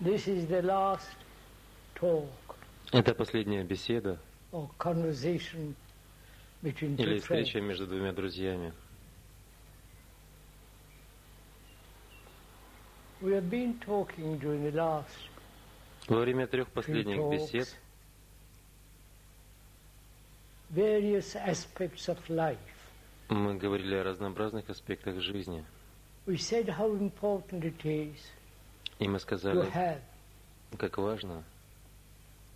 This is the last talk. Это последняя беседа or conversation between two или встреча friends. между двумя друзьями. We have been talking during the last Во время 3 последних бесед various aspects of life. мы говорили о разнообразных аспектах жизни. We said how important it is И мы to сказали, have как важно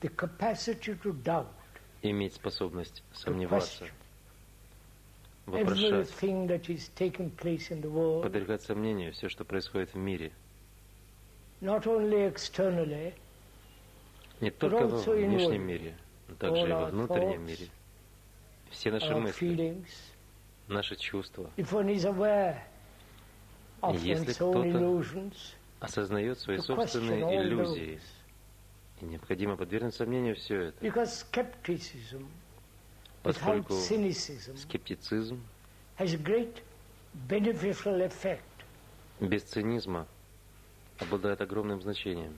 the capacity to doubt, иметь способность to сомневаться, question вопрошать, everything that is taking place in the world, подвергать сомнению все, что происходит в мире. not only externally, Не только во also внешнем inward. мире, но также All и во our внутреннем thoughts, мире. Все наши our мысли, feelings. наши чувства. If one is aware of Если one's own кто-то illusions, осознает свои to собственные question all иллюзии, those. и необходимо подвергнуть сомнению все это, Because skepticism, поскольку without cynicism, скептицизм has a great beneficial effect. без цинизма обладает огромным значением.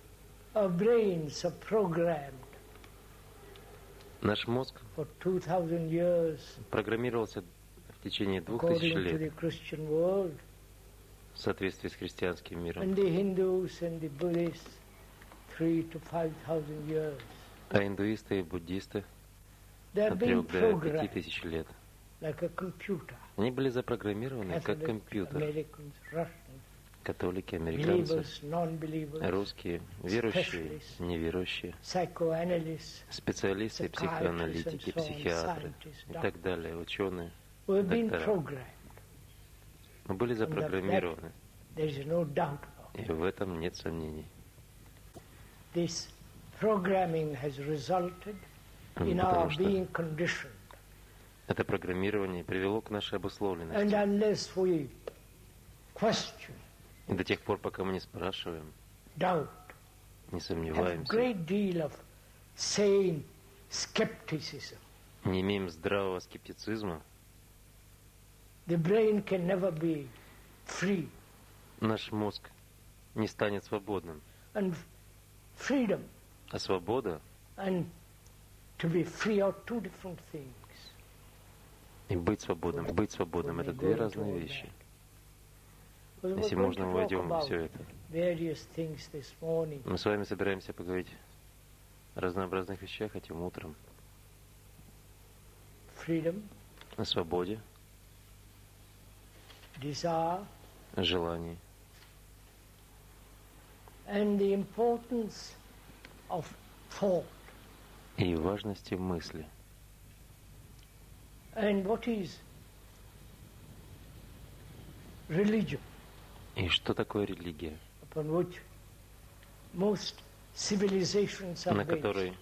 Our brains are programmed Наш мозг for 2000 years программировался в течение 2000 according to the лет Christian world, в соответствии с христианским миром. and the Hindus and the Buddhists 3,000 to 5,000 years. А индуисты и буддисты They are от being 3 до programmed 5000 лет. like a computer. Они были запрограммированы как Catholics, компьютер. Americans, Russians, Католики, американцы, believers, non-believers, русские, верующие, specialists, неверующие, psychoanalysts, специалисты, psychiatrists, психоаналитики, and so on, психиатры scientists, и так далее, ученые, who have been доктора. programmed. Мы были запрограммированы, There is no doubt about it. и в этом нет сомнений. This programming has resulted in Потому our что being conditioned. это программирование привело к нашей And обусловленности. unless we question, И до тех пор, пока мы не спрашиваем, doubt, не have a сомневаемся, great deal of sane skepticism, не имеем здравого скептицизма, the brain can never be free. наш мозг не станет свободным. And freedom А свобода and to be free are two different things. и быть свободным — это две разные вещи. Well, we're Если going можно, to мы talk войдем во about все это. various things this morning. Мы с вами собираемся поговорить о разнообразных вещах этим утром. Freedom, О свободе, desire, желании and the importance of thought. и важности мысли. And what is religion, И что такое религия, upon which most civilizations are на based, которой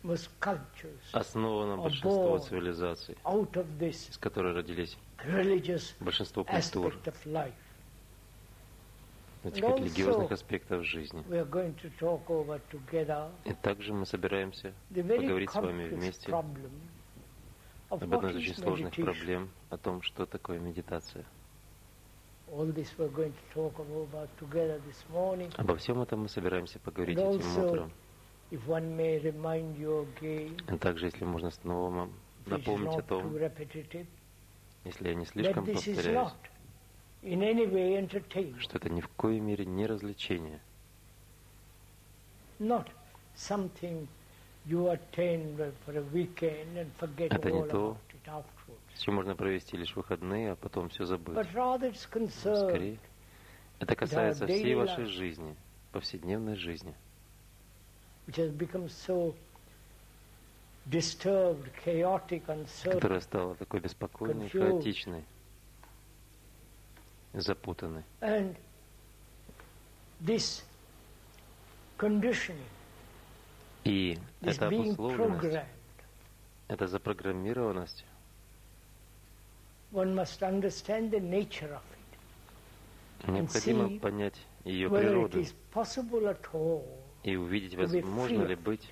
most cultures основано are большинство born цивилизаций, out of this из которой родились religious большинство культур, aspect of life. этих And also, религиозных аспектов жизни. We are going to talk over together И также мы собираемся the very поговорить с вами complex вместе problem of об what одной из is очень сложных meditation. проблем, о том, что такое медитация. All this we're going to talk about together this morning. Обо всем этом мы собираемся поговорить And этим also, утром. if one may remind you again, И также, если можно снова вам it is напомнить о not too том, repetitive, если я не that слишком this is повторяюсь, not in any way entertainment, что это ни в коей мере не развлечение, not something you attend for a weekend and forget Это не all то, about it afterwards. с чем можно провести лишь выходные, а потом все забыть. But rather it's concerned Скорее, это касается with our всей daily вашей life. жизни, повседневной жизни, which has become so disturbed, chaotic, uncertain. которая стала такой беспокойной, confused. хаотичной, запутанной. And this conditioning, И this эта being обусловленность, programmed, эта запрограммированность, one must understand the nature of it, необходимо see понять ее whether it природу is possible at all. и увидеть, to be возможно free ли of быть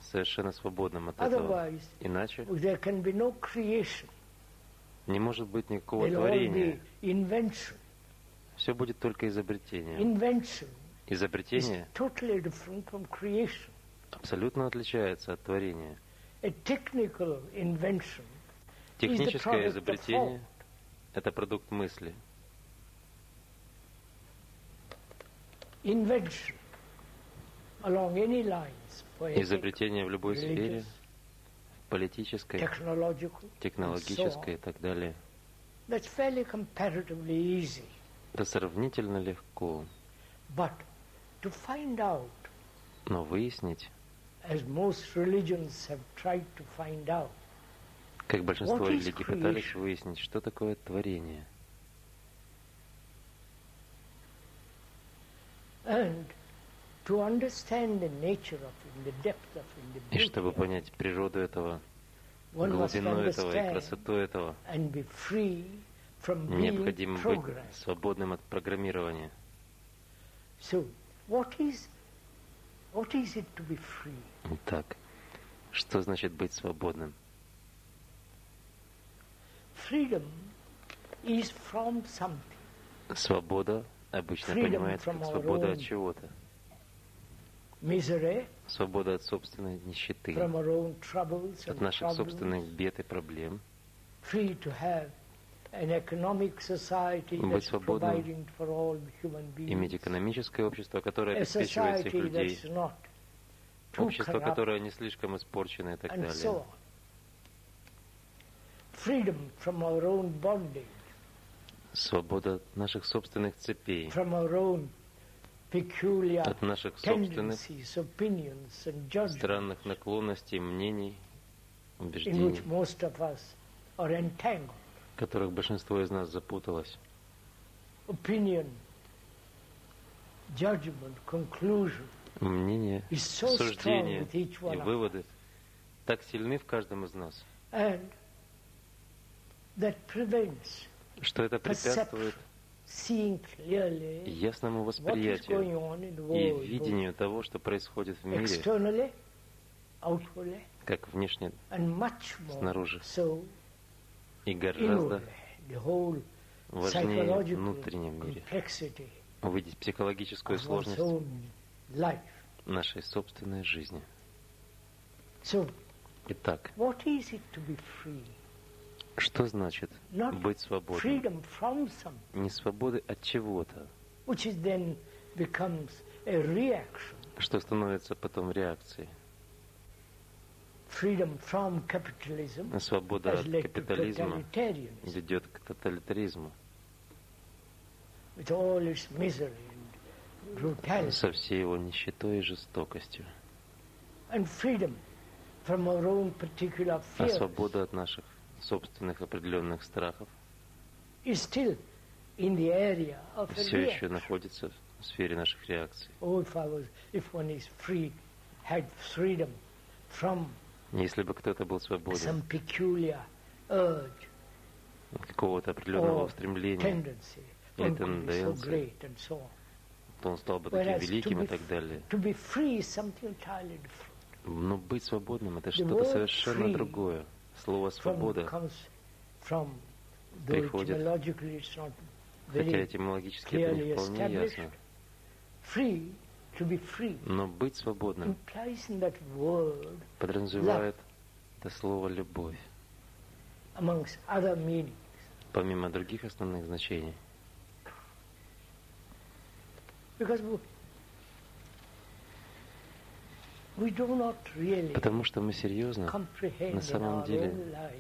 совершенно свободным от этого. Otherwise, Иначе there can be no creation. не может быть никакого There will all творения. be invention, Все будет только изобретением. invention Изобретение totally different from creation. абсолютно отличается от творения. A technical invention is the Техническое product of изобретение thought. — это продукт мысли. Invention along any lines, poetic, Изобретение в любой сфере, religious, политической, technological, технологической и and so on. так далее, That's fairly comparatively easy. это сравнительно легко. But to find out, Но выяснить, as most religions have tried to find out, как большинство what is религий пытались creation? выяснить, что такое творение, and to understand the nature of it, the depth of it, the и beauty чтобы of it, понять природу этого, one must глубину этого и understand красоту этого, and be free from being необходимо быть programmed. свободным от программирования. So, what is it to be free? Итак, что значит быть свободным? Freedom is from something. Свобода обычно Freedom понимается from как our свобода own от чего-то. Misery, Свобода от собственной нищеты, from our own troubles от and наших problems. собственных бед и проблем. Free to have an economic society Быть that's свободным, providing for all human иметь beings. экономическое общество, которое A обеспечивает всех society людей, that's not too общество, corrupt, которое не слишком испорчено и так and so далее. on. Freedom from our own bondage, Свобода от наших собственных цепей, from our own peculiar от наших собственных tendencies, opinions and judgments странных наклонностей, мнений, in убеждений, which most of us are entangled. в которых большинство из нас запуталось. Opinion, judgment, conclusion Мнения, is so strong суждения with each и one of us. выводы так сильны в каждом из нас, And that prevents что это препятствует seeing clearly ясному what is восприятию going on in the и world, видению того, что происходит в both мире, externally, outwardly, как внешне, and much more снаружи, so и гораздо inwardly. The whole важнее в psychological внутреннем мире. complexity Увидеть психологическую of one's сложность own life. нашей собственной жизни. So, Итак, what is it to be free? что значит Not быть свободным? freedom from something, Не свободы от чего-то, which is then becomes a reaction. что становится потом реакцией. Freedom from capitalism А свобода has от led to капитализма totalitarianism ведет к тоталитаризму with all its misery and brutality. со всей его нищетой и жестокостью. And freedom from our own particular А fears свобода от наших собственных определенных страхов is still in the area of a все еще reaction. находится в сфере наших реакций. Oh, if one is free, had freedom from Если бы кто-то был свободен some peculiar urge от какого-то определенного or устремления, tendency, или one could be so тенденции, great and so on. то он стал бы таким Whereas великим и так далее. to be free is something entirely different. Но быть свободным — это The что-то word совершенно free другое. Слово «свобода», Comes from, though приходит, etymologically it's not хотя very этимологически это не clearly вполне established, ясно, free, to be free, но быть свободным implies in that word, подразумевает это слово «любовь», amongst other meanings. помимо других основных значений. Because we do not really Потому что мы серьезно, comprehend на in самом our деле, own life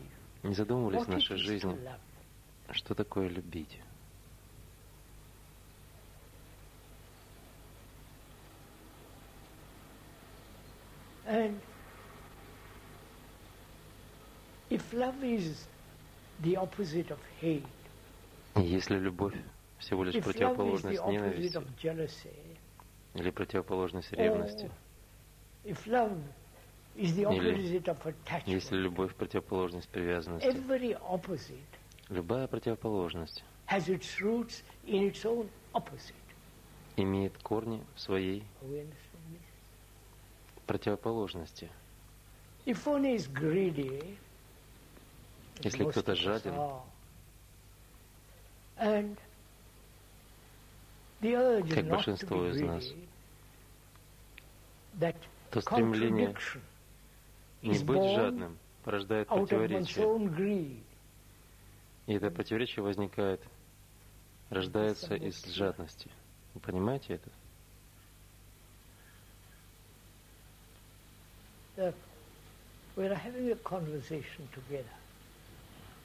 не задумывались в what it нашей is to жизни, love. что такое любить. And if love is the opposite of hate, И если любовь всего лишь if love is the противоположность opposite ненависти of jealousy, или противоположность or ревности, if love is the Или opposite of если attachment, любовь противоположность привязанности, every opposite любая противоположность has its roots in its own opposite. имеет корни в своей Are we understanding this? противоположности. If one is greedy, as Если most кто-то of us жаден, are, and как большинство из нас, то стремление не быть жадным порождает противоречие. И это противоречие возникает, рождается из жадности. Вы понимаете это?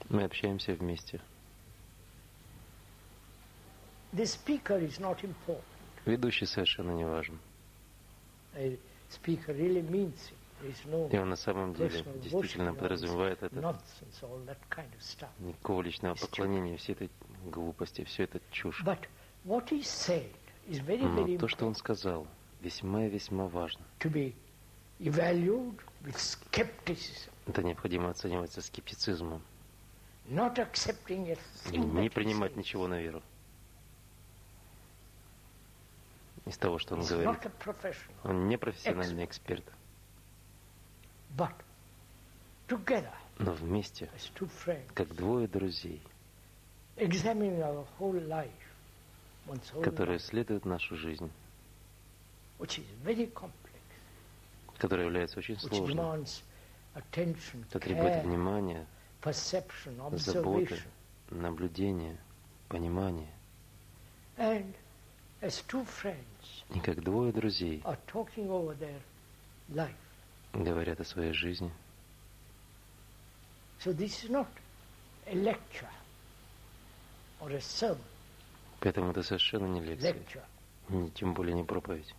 Мы общаемся вместе. Ведущий совершенно не важен. И он на самом деле действительно подразумевает это. Никакого личного поклонения, всей этой глупости, все это чушь. Но то, что он сказал, весьма и весьма важно. Это необходимо оценивать со скептицизмом. Не принимать ничего на веру. Из того, что он говорит. Он не профессиональный эксперт. Но вместе, как двое друзей, которые исследуют нашу жизнь, которая является очень сложной, это требует внимания, заботы, наблюдения, понимания. И как двое друзей говорят о своей жизни. Поэтому это совершенно не лекция, тем более не проповедь.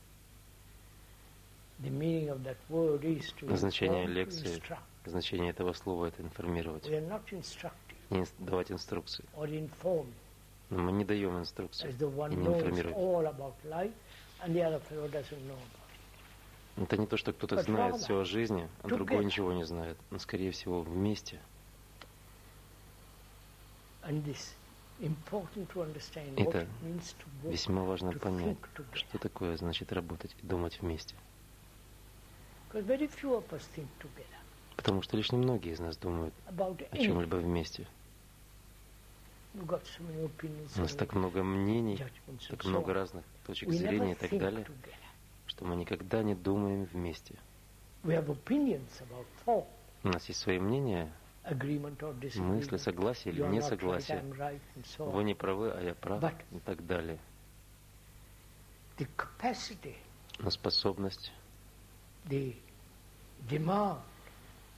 Значение лекции, значение этого слова — это информировать, не давать инструкции. Но мы не даем инструкции и не информируем. Это не то, что кто-то знает все о жизни, а другой ничего не знает. Но, скорее всего, вместе. Это весьма важно понять, что такое значит работать и думать вместе. Потому что лишь немногие из нас думают о чем-либо вместе. У нас так много мнений, так много разных точек зрения и так далее, что мы никогда не думаем вместе. У нас есть свои мнения, мысли, согласие или несогласие. Вы не правы, а я прав и так далее. Но способность,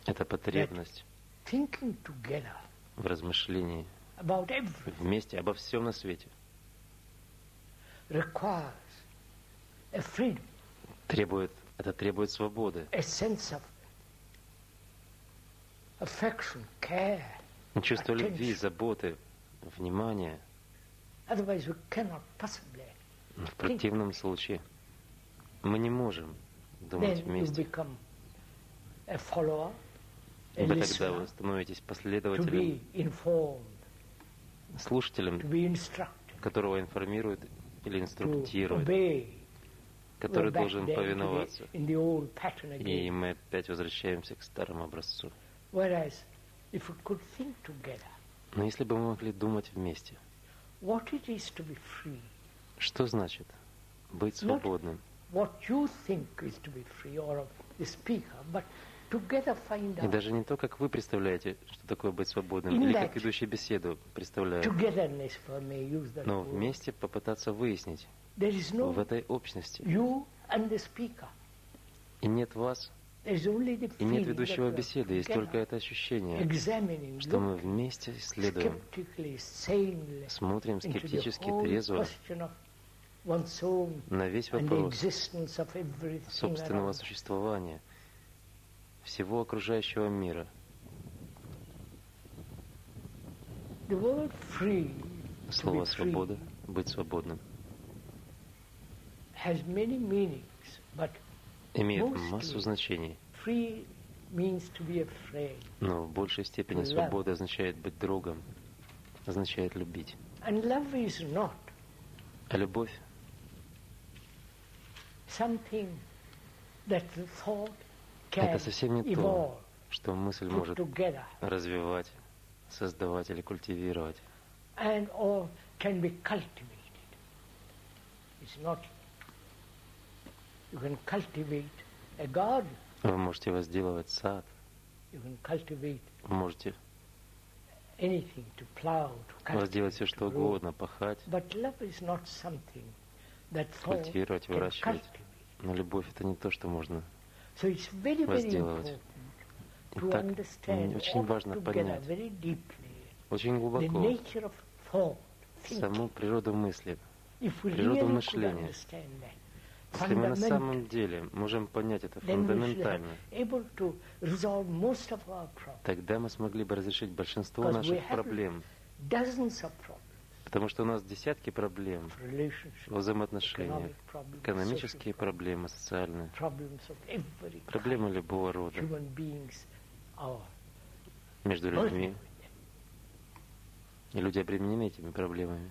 это потребность в размышлении вместе обо всем на свете. Это требует свободы. Чувство любви, заботы, внимания. В противном случае мы не можем думать вместе. Ибо тогда вы становитесь последователем, слушателем, которого информируют или инструктируют, который должен повиноваться. И мы опять возвращаемся к старому образцу. Но если бы мы могли думать вместе, что значит быть свободным? И даже не то, как вы представляете, что такое быть свободным, или как ведущий беседу представляет, но вместе попытаться выяснить в этой общности. И нет вас, и нет ведущего беседы, есть только это ощущение, что мы вместе исследуем, смотрим скептически, трезво на весь вопрос собственного существования, всего окружающего мира. Слово «свобода», «быть свободным» имеет массу значений. Но в большей степени свобода означает быть другом, означает любить. А любовь это совсем не то, что мысль может развивать, создавать или культивировать. Вы можете возделывать сад. Вы можете возделать все, что угодно, пахать, культивировать, выращивать. Но любовь — это не то, что можно возделывать. Итак, очень важно понять очень глубоко саму природу мысли, природу мышления. Если мы на самом деле можем понять это фундаментально, тогда мы смогли бы разрешить большинство наших проблем. Потому что у нас десятки проблем во взаимоотношениях, экономические проблемы, социальные, проблемы любого рода между людьми. И люди обременены этими проблемами.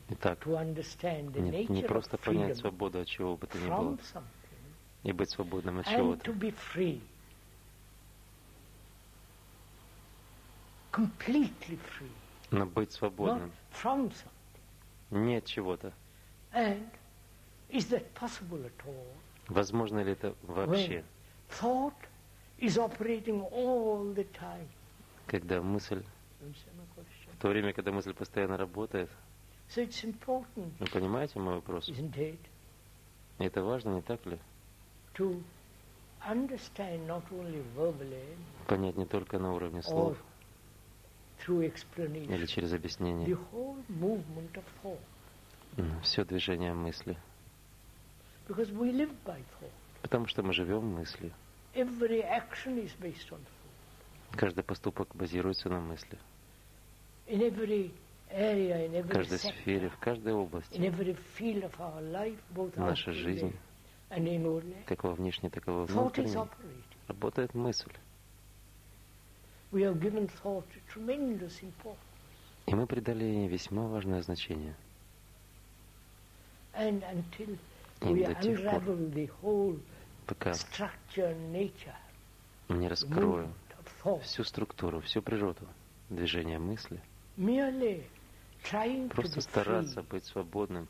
Итак, не просто понять свободу от чего бы то ни было, и быть свободным от чего-то, но быть свободным не от чего-то. Возможно ли это вообще? Когда мысль, в то время, когда мысль постоянно работает. Вы понимаете мой вопрос? Это важно, не так ли? Понять не только на уровне слов или через объяснение все движение мысли. Потому что мы живем мыслью. Каждый поступок базируется на мысли. В каждой сфере, в каждой области наша жизнь, как во внешней, так и во внутренней, работает мысль. И мы придали ей весьма важное значение. И до тех пор, пока мы не раскроем всю структуру, всю природу движения мысли, просто стараться быть свободным,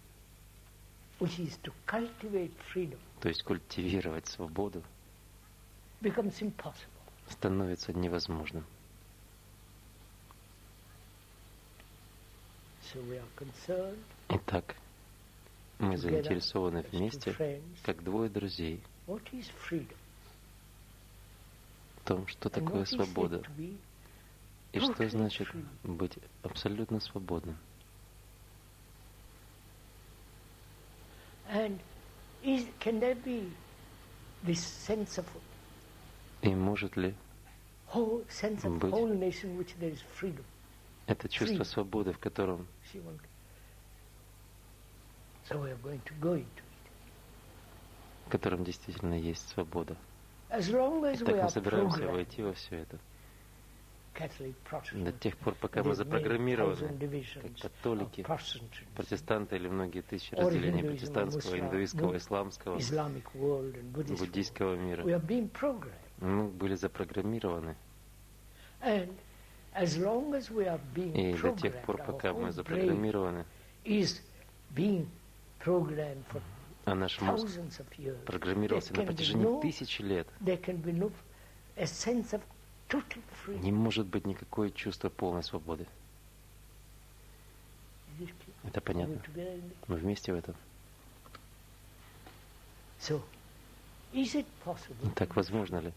то есть культивировать свободу, становится невозможным. Итак, мы заинтересованы вместе, как двое друзей, в том, что такое свобода, и что значит быть абсолютно свободным. И может ли быть это чувство свободы, в котором действительно есть свобода? Итак, мы собираемся войти во все это. До тех пор, пока мы запрограммированы, как католики, протестанты или многие тысячи разделений протестантского, индуистского, исламского, буддийского мира, мы были запрограммированы. И до тех пор, пока мы запрограммированы, а наш мозг программировался на протяжении тысяч лет, не может быть никакое чувство полной свободы. Это понятно? Мы вместе в этом. Так возможно ли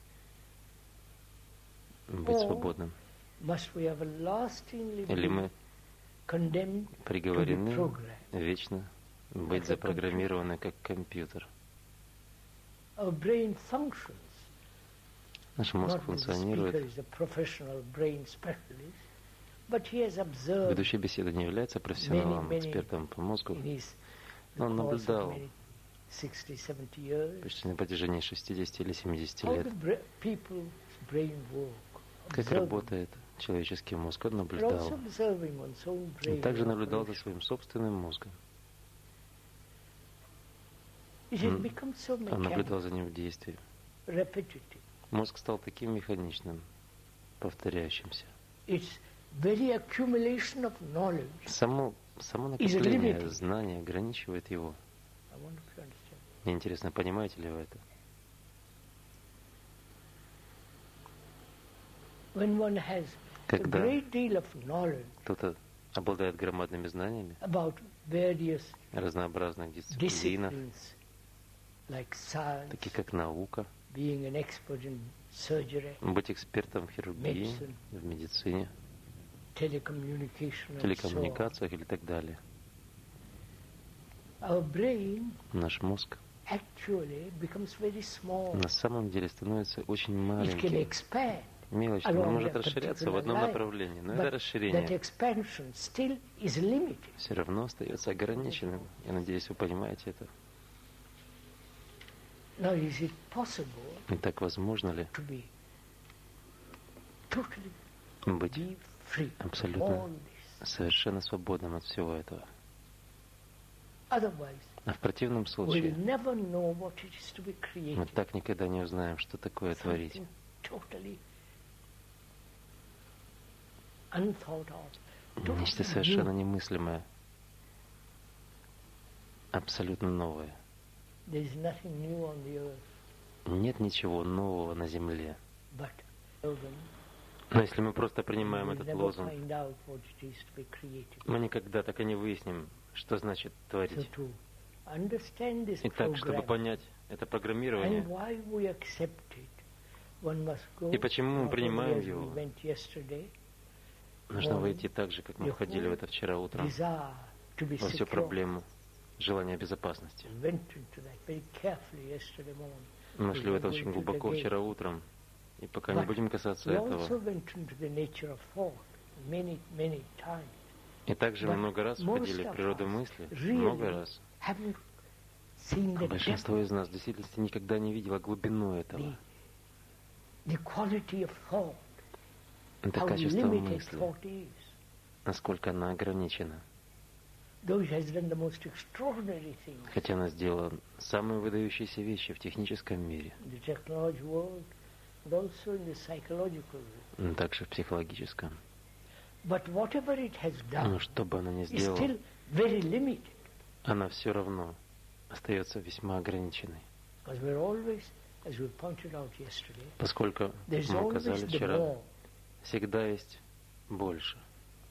быть свободным? Или мы приговорены вечно быть запрограммированы как компьютер? Наш мозг функционирует. Ведущий беседы не является профессионалом, экспертом по мозгу, но он наблюдал почти на протяжении 60 или 70 лет, как работает человеческий мозг. Он наблюдал. И также наблюдал за своим собственным мозгом. Он наблюдал за ним в действии. Мозг стал таким механичным, повторяющимся. Само Само накопление знания ограничивает его. Мне интересно, понимаете ли вы это? Когда кто-то обладает громадными знаниями разнообразных дисциплинах, такие как наука, быть экспертом в хирургии, в медицине, телекоммуникациях или так далее. Наш мозг на самом деле становится очень маленьким, мелочным. Он может расширяться в одном направлении, но это расширение все равно остается ограниченным. Я надеюсь, вы понимаете это. Итак, возможно ли быть абсолютно совершенно свободным от всего этого? А в противном случае мы так никогда не узнаем, что такое творить. Нечто совершенно немыслимое, абсолютно новое. Нет ничего нового на земле. Но если мы просто принимаем этот лозунг, мы никогда так и не выясним, что значит творить. Итак, чтобы понять это программирование, и почему мы принимаем его, нужно войти так же, как мы входили в это вчера утром, во всю проблему желания безопасности. Мы шли в это очень глубоко вчера утром, и пока не будем касаться этого. И также мы много раз входили в природу мысли, много раз. Большинство из нас в действительности никогда не видело глубину этого. Это качество мысли, насколько она ограничена. Хотя она сделала самые выдающиеся вещи в техническом мире, но также в психологическом. Но что бы она ни сделала, она все равно остается весьма ограниченной. Поскольку, как мы указали вчера, всегда есть больше.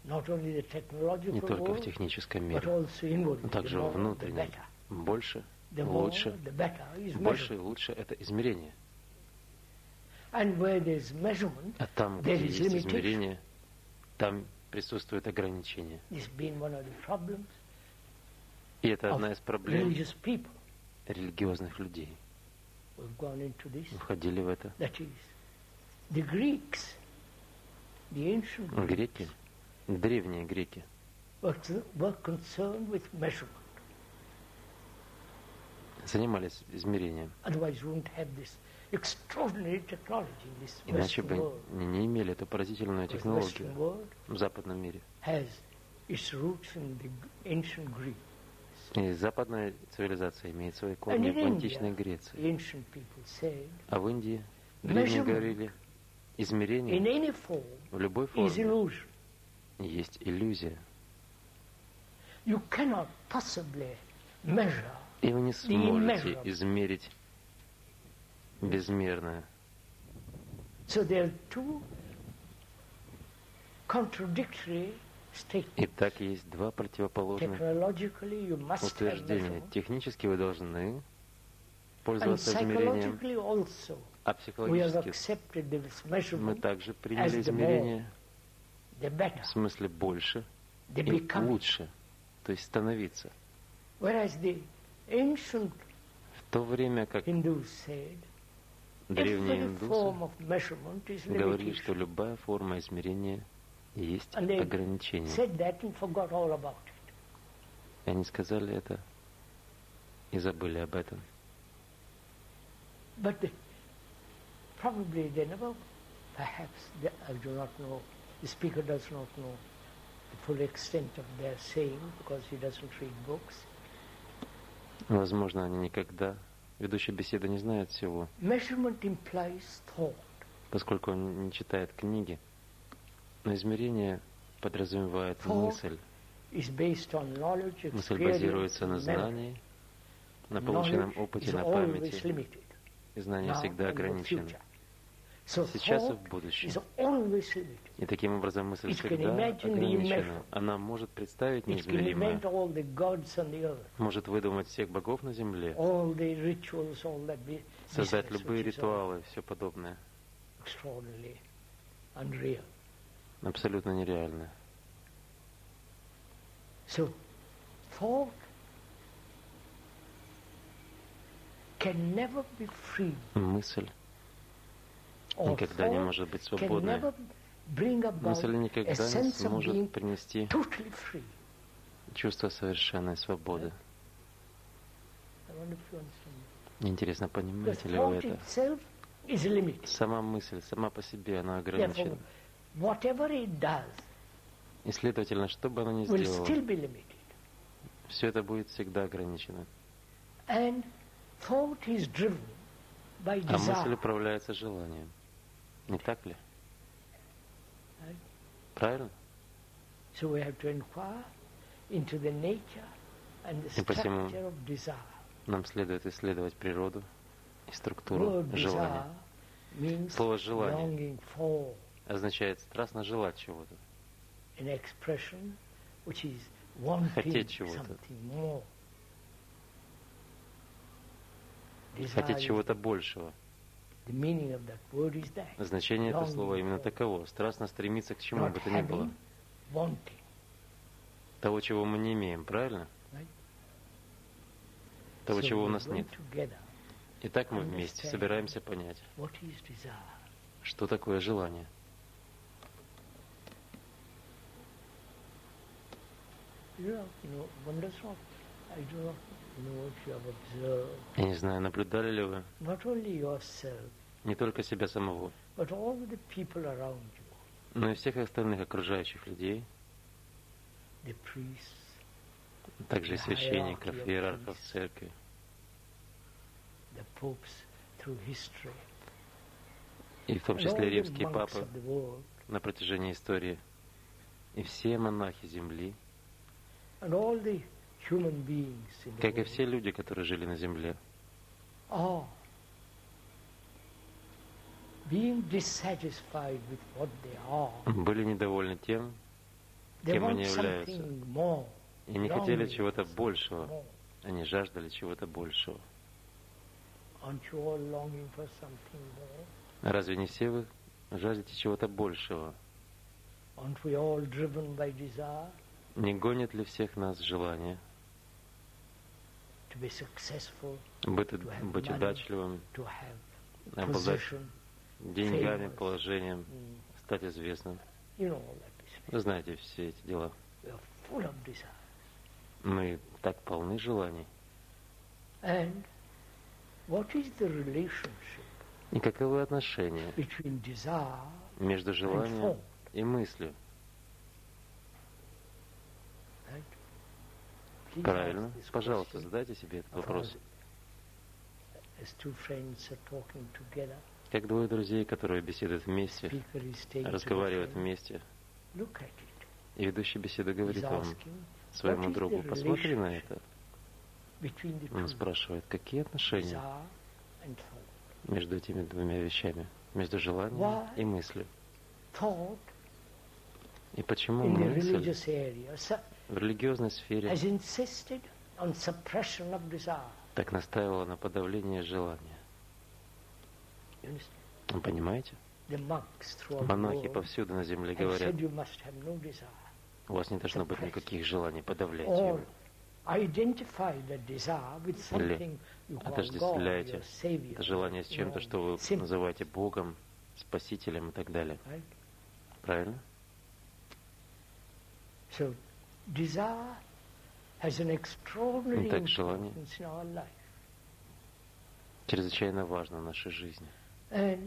Не только в техническом мире, но также во внутреннем. Больше, лучше. Больше и лучше — это измерение. А там, где есть измерение, там присутствует ограничение. И это одна из проблем религиозных людей. Входили в это. Греки, древние греки, занимались измерением. Иначе бы не имели эту поразительную технологию в западном мире. И западная цивилизация имеет свои корни в античной Греции. А в Индии древние говорили, измерение в любой форме есть иллюзия. И вы не сможете измерить безмерное. Итак, есть два противоположных утверждения. Технически вы должны пользоваться измерением, а психологически мы также приняли измерение в смысле больше и лучше, то есть становиться. В то время как древние индусы говорили, что любая форма измерения есть ограничение. И они сказали это и забыли об этом. Возможно, они никогда, ведущий беседы, не знает всего, поскольку он не читает книги. Но измерение подразумевает мысль. Мысль базируется на знании, на полученном опыте, на памяти. И знание всегда ограничено. Сейчас и в будущем. И таким образом мысль всегда ограничена. Она может представить неизмеримое, может выдумать всех богов на земле, создать любые ритуалы, все подобное. Абсолютно нереально. Мысль никогда не может быть свободной. Мысль никогда не сможет принести чувство совершенной свободы. Интересно, понимаете ли вы это? Сама мысль, сама по себе, она ограничена. И, следовательно, что бы она ни сделала, все это будет всегда ограничено. А мысль управляется желанием. Не так ли? Правильно? И посему нам следует исследовать природу и структуру желания. Слово «желание» означает страстно желать чего-то. Хотеть чего-то. Хотеть чего-то большего. Значение этого слова именно таково. Страстно стремиться к чему бы то ни было. Того, чего мы не имеем, правильно? Того, чего у нас нет. Итак, мы вместе собираемся понять, что такое желание. Я не знаю, наблюдали ли вы не только себя самого, но и всех остальных окружающих людей, также и священников, иерархов церкви, и в том числе римские папы на протяжении истории, и все монахи земли, как и все люди, которые жили на земле, были недовольны тем, кем они являются, и не хотели чего-то большего, они жаждали чего-то большего. Разве не все вы жаждете чего-то большего? Не гонит ли всех нас желание быть удачливым, обладать деньгами, положением, стать известным? Вы знаете все эти дела. Мы так полны желаний. И каковы отношения между желанием и мыслью? Правильно. Пожалуйста, задайте себе этот вопрос. Как двое друзей, которые беседуют вместе, разговаривают вместе, и ведущий беседы говорит вам, своему другу, посмотри на это. Он спрашивает, какие отношения между этими двумя вещами, между желанием и мыслью. И почему мысль в религиозной сфере так настаивала на подавлении желания? Вы понимаете? Монахи повсюду на земле говорят, у вас не должно быть никаких желаний, подавлять его. Или отождествляете это желание с чем-то, что вы называете Богом, Спасителем и так далее. Правильно? Итак, желание чрезвычайно важно в нашей жизни. Мы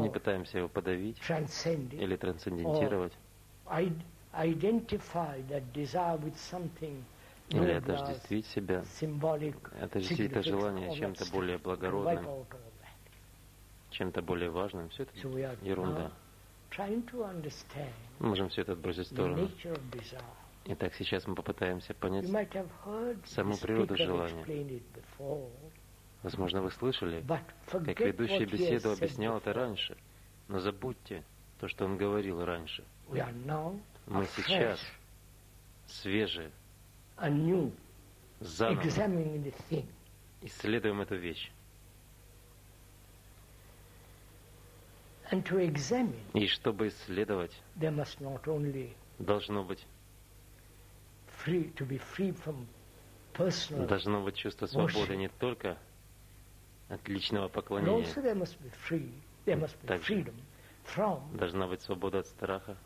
не пытаемся его подавить или трансцендентировать, или отождествить себя, отождествить это желание чем-то более благородным, чем-то более важным. Все это ерунда. Мы можем все это отбросить в сторону. Итак, сейчас мы попытаемся понять саму природу желания. Возможно, вы слышали, как ведущий беседу объяснял это раньше, но забудьте то, что он говорил раньше. Мы сейчас свежие, заново исследуем эту вещь. И чтобы исследовать, должно быть чувство свободы не только от личного поклонения, также должна быть свобода от страха,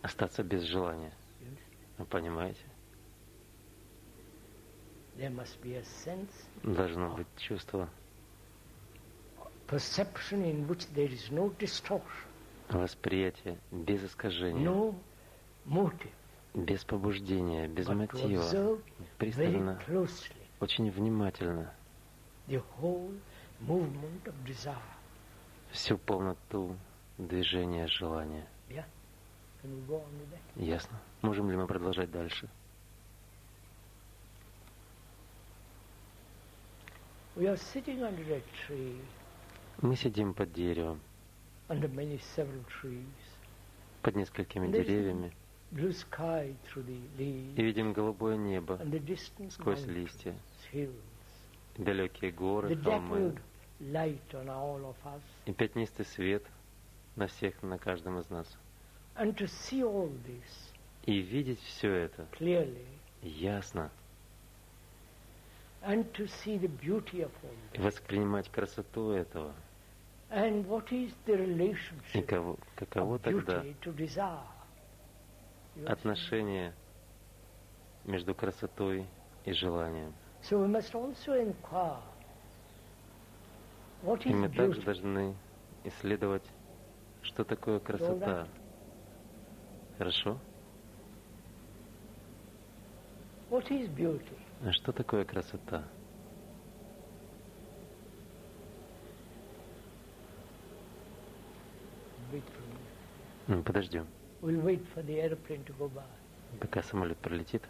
остаться без желания. Вы понимаете? Должно быть чувство восприятие без искажения, без побуждения, без мотива, пристально, очень внимательно всю полноту движения желания. Ясно? Можем ли мы продолжать дальше? Мы сидим под деревом, под несколькими деревьями, и видим голубое небо сквозь листья, далекие горы, холмы, и пятнистый свет на всех, на каждом из нас. И видеть все это ясно, и воспринимать красоту этого. И каково тогда отношение между красотой и желанием? И мы также должны исследовать, что такое красота. Хорошо? А что такое красота? Подождем. Пока самолет пролетит.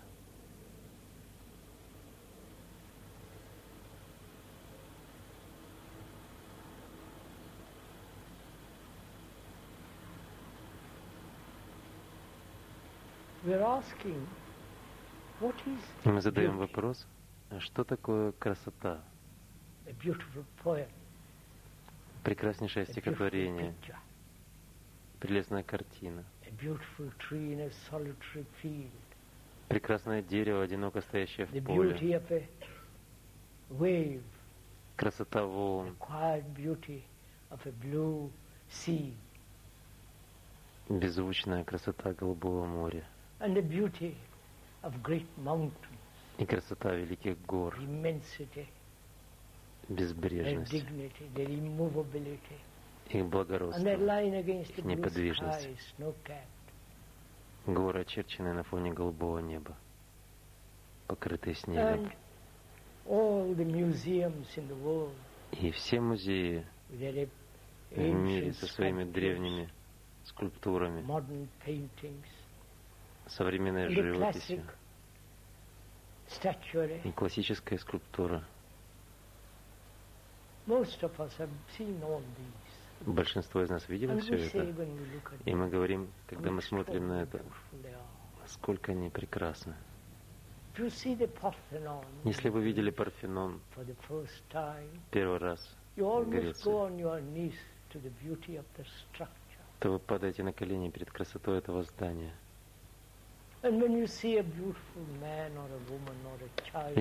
Мы задаем вопрос, а что такое красота? Прекраснейшее стихотворение, прелестная картина, прекрасное дерево, одиноко стоящее в поле, красота волн, беззвучная красота голубого моря, и красота великих гор, безбрежность, их благородство, их неподвижность. Горы, очерченные на фоне голубого неба, покрытые снегом. И все музеи в мире со своими древними скульптурами, современной живописью и классическая скульптура. Большинство из нас видели все это, и мы говорим, когда мы смотрим на это, насколько они прекрасны. Если вы видели Парфенон первый раз в Греции, то вы падаете на колени перед красотой этого здания. И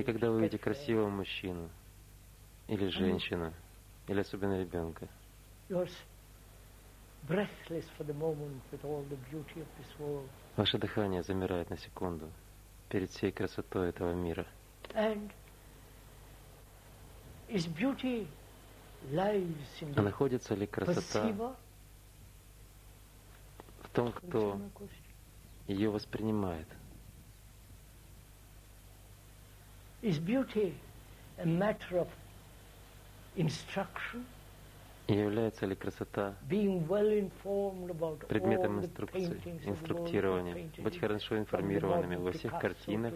когда вы видите красивого мужчину, или женщину, или особенно ребенка, ваше дыхание замирает на секунду перед всей красотой этого мира. А находится ли красота в том, кто ее воспринимает? И является ли красота предметом инструкции, инструктирования, быть хорошо информированными во всех картинах,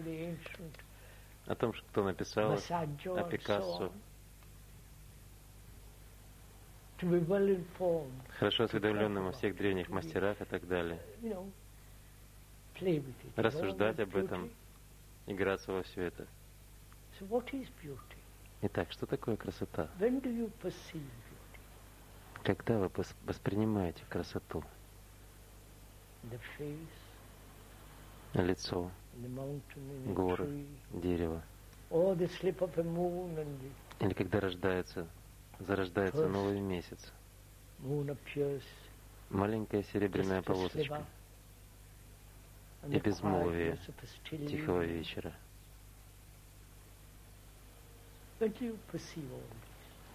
о том, кто написал, о Пикассо, хорошо осведомленным о всех древних мастерах и так далее, рассуждать об этом, играться во все это. Итак, что такое красота? Когда вы воспринимаете красоту? Лицо, горы, дерево. Или когда зарождается новый месяц. Маленькая серебряная полосочка. И безмолвие тихого вечера.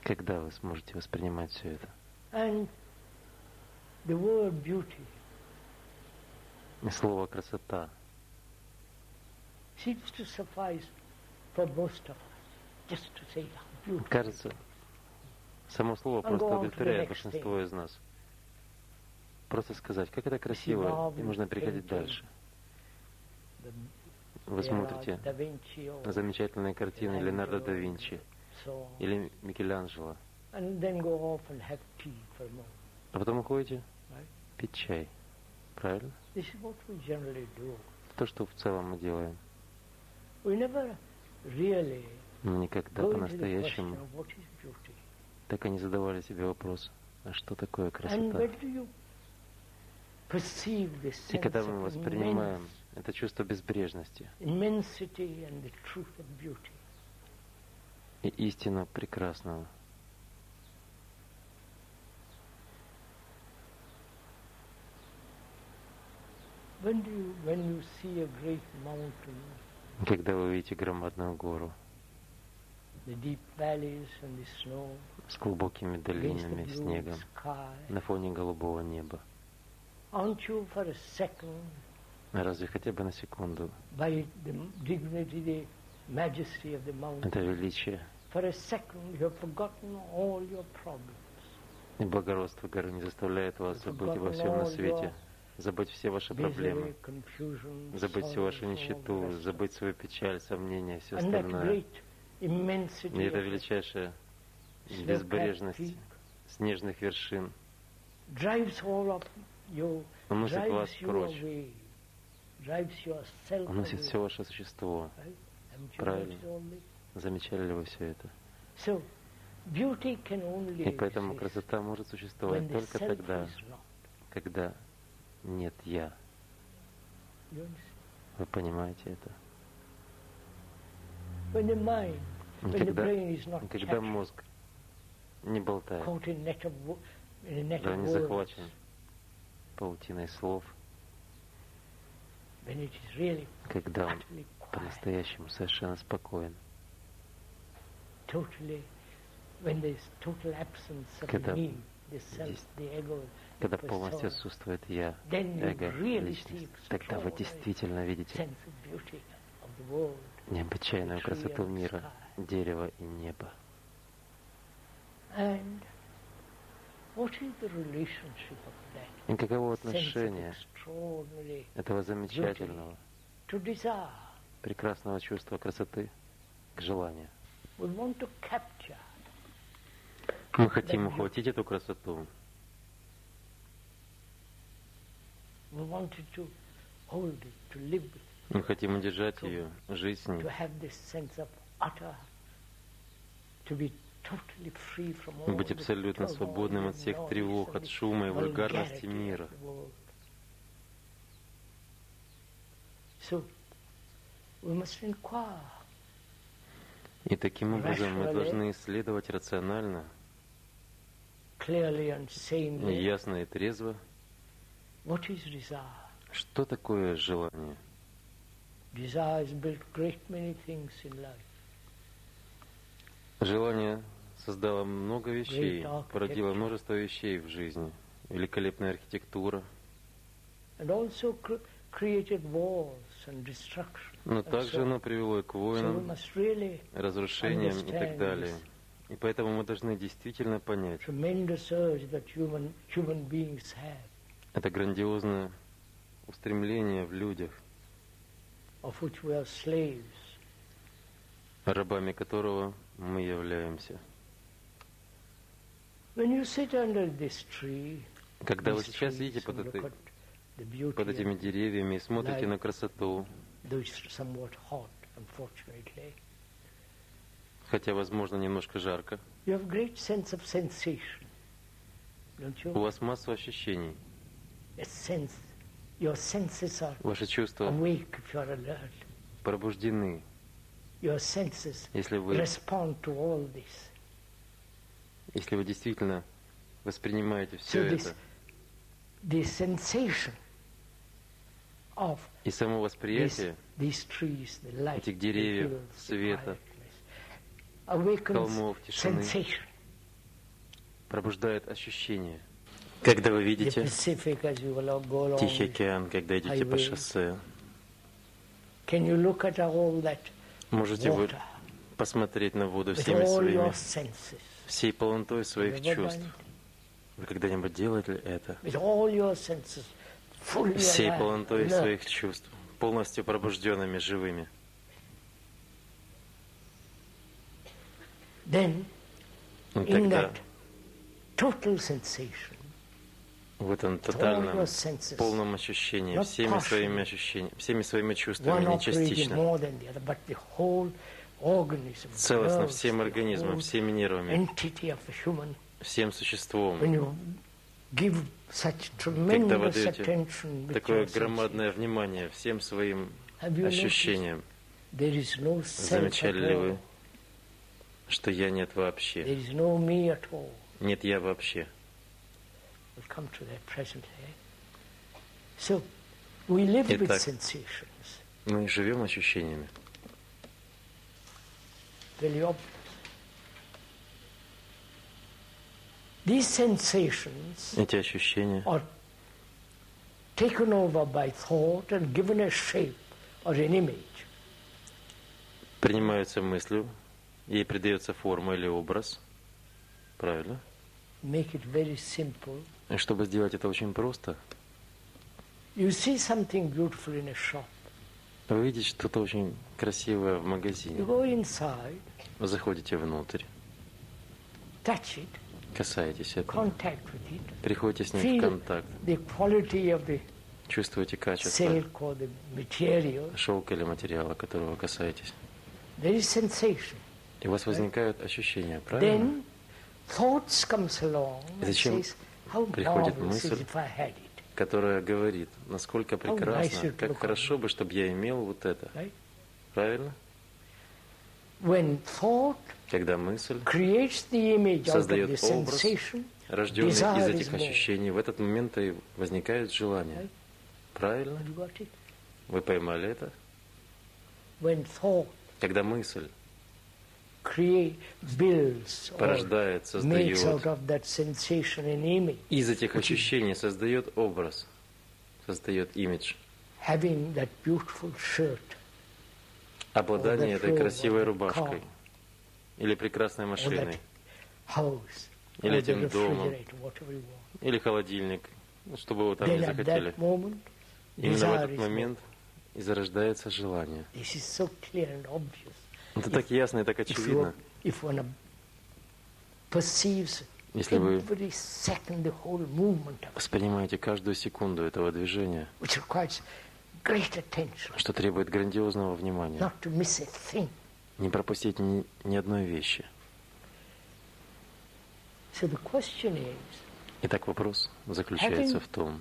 Когда вы сможете воспринимать все это? И слово «красота» кажется, само слово просто удовлетворяет большинство из нас. Просто сказать, как это красиво, и можно переходить дальше. Вы смотрите на замечательные картины Леонардо да Винчи или Микеланджело, а потом уходите пить чай. Правильно? То, что в целом мы делаем. Мы никогда по-настоящему так и не задавали себе вопрос, а что такое красота? И когда мы воспринимаем это чувство безбрежности и истину прекрасного, когда вы видите громадную гору с глубокими долинами, снегом, на фоне голубого неба, разве хотя бы на секунду это величие и благородство горы не заставляет вас забыть обо всем на свете, забыть все ваши проблемы, забыть всю вашу нищету, забыть свою печаль, сомнения, все остальное. И эта величайшая безбрежность снежных вершин уносит вас прочь, уносит все ваше существо. Правильно? Замечали ли вы все это? И поэтому красота может существовать только тогда, когда нет «я». Вы понимаете это? Когда мозг не болтает, когда не захвачен паутиной слов, когда он по-настоящему совершенно спокоен, когда полностью отсутствует «я», эго, личность, тогда вы действительно видите необычайную красоту мира, дерева и неба. И каково отношение этого замечательного, прекрасного чувства красоты к желанию? Мы хотим ухватить эту красоту. Мы хотим удержать ее, жить с ней, быть абсолютно свободным от всех тревог, от шума и вульгарности мира. И таким образом мы должны исследовать рационально, ясно и трезво, что такое желание. Желание создало много вещей, породило множество вещей в жизни. Великолепная архитектура, Но также оно привело и к войнам, разрушениям и так далее. И поэтому мы должны действительно понять это грандиозное устремление в людях, рабами которого мы являемся. Когда вы сейчас сидите под этими деревьями и смотрите на красоту, хотя, возможно, немножко жарко, у вас масса ощущений. Ваши чувства пробуждены, если вы действительно воспринимаете все это. И само восприятие этих деревьев, света, холмов, тишины пробуждает ощущение. Когда вы видите Тихий океан, когда идете по шоссе, можете вы посмотреть на воду всей полнотой своих чувств. Вы когда-нибудь делали это? Всей полнотой своих чувств, полностью пробужденными, живыми. И тогда в этом тотальном, полном ощущении, всеми своими чувствами, не частично, целостно, всем организмом, всеми нервами, всем существом, когда вы даете такое громадное внимание всем своим ощущениям, замечали ли вы, что я нет вообще? Нет я вообще. Итак, мы живем ощущениями. Эти ощущения принимаются мыслью, ей придается форма или образ. Правильно? И чтобы сделать это очень просто, вы видите что-то очень красивое в магазине. Вы заходите внутрь, касаетесь этого, приходите с ним в контакт, чувствуете качество шелка или материала, которого касаетесь. И у вас возникают ощущения, правильно? И зачем приходит мысль, которая говорит, насколько прекрасно, как хорошо бы, чтобы я имел вот это. Правильно? Когда мысль создает образ, рожденный из этих ощущений, в этот момент и возникает желание. Правильно? Вы поймали это? Когда мысль порождает, создает из этих ощущений, создает образ, создает имидж. Обладание этой красивой рубашкой, или прекрасной машиной, или этим домом, или холодильник, что бы вы там ни захотели. Именно в этот момент и зарождается желание. Это так ясно и так очевидно. Если вы воспринимаете каждую секунду этого движения, что требует грандиозного внимания, не пропустить ни одной вещи. Итак, вопрос заключается в том,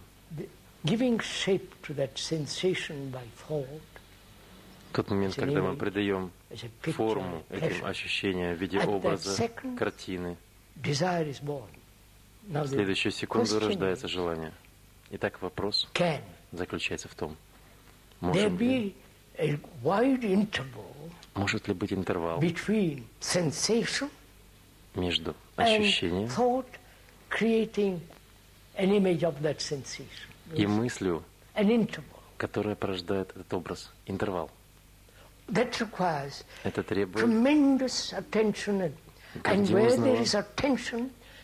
тот момент, когда мы придаем форму этим ощущениям в виде образа, картины, в следующую секунду рождается желание. Итак, вопрос заключается в том, может ли быть интервал между ощущением и мыслью, которое порождает этот образ, интервал. Это требует грандиозного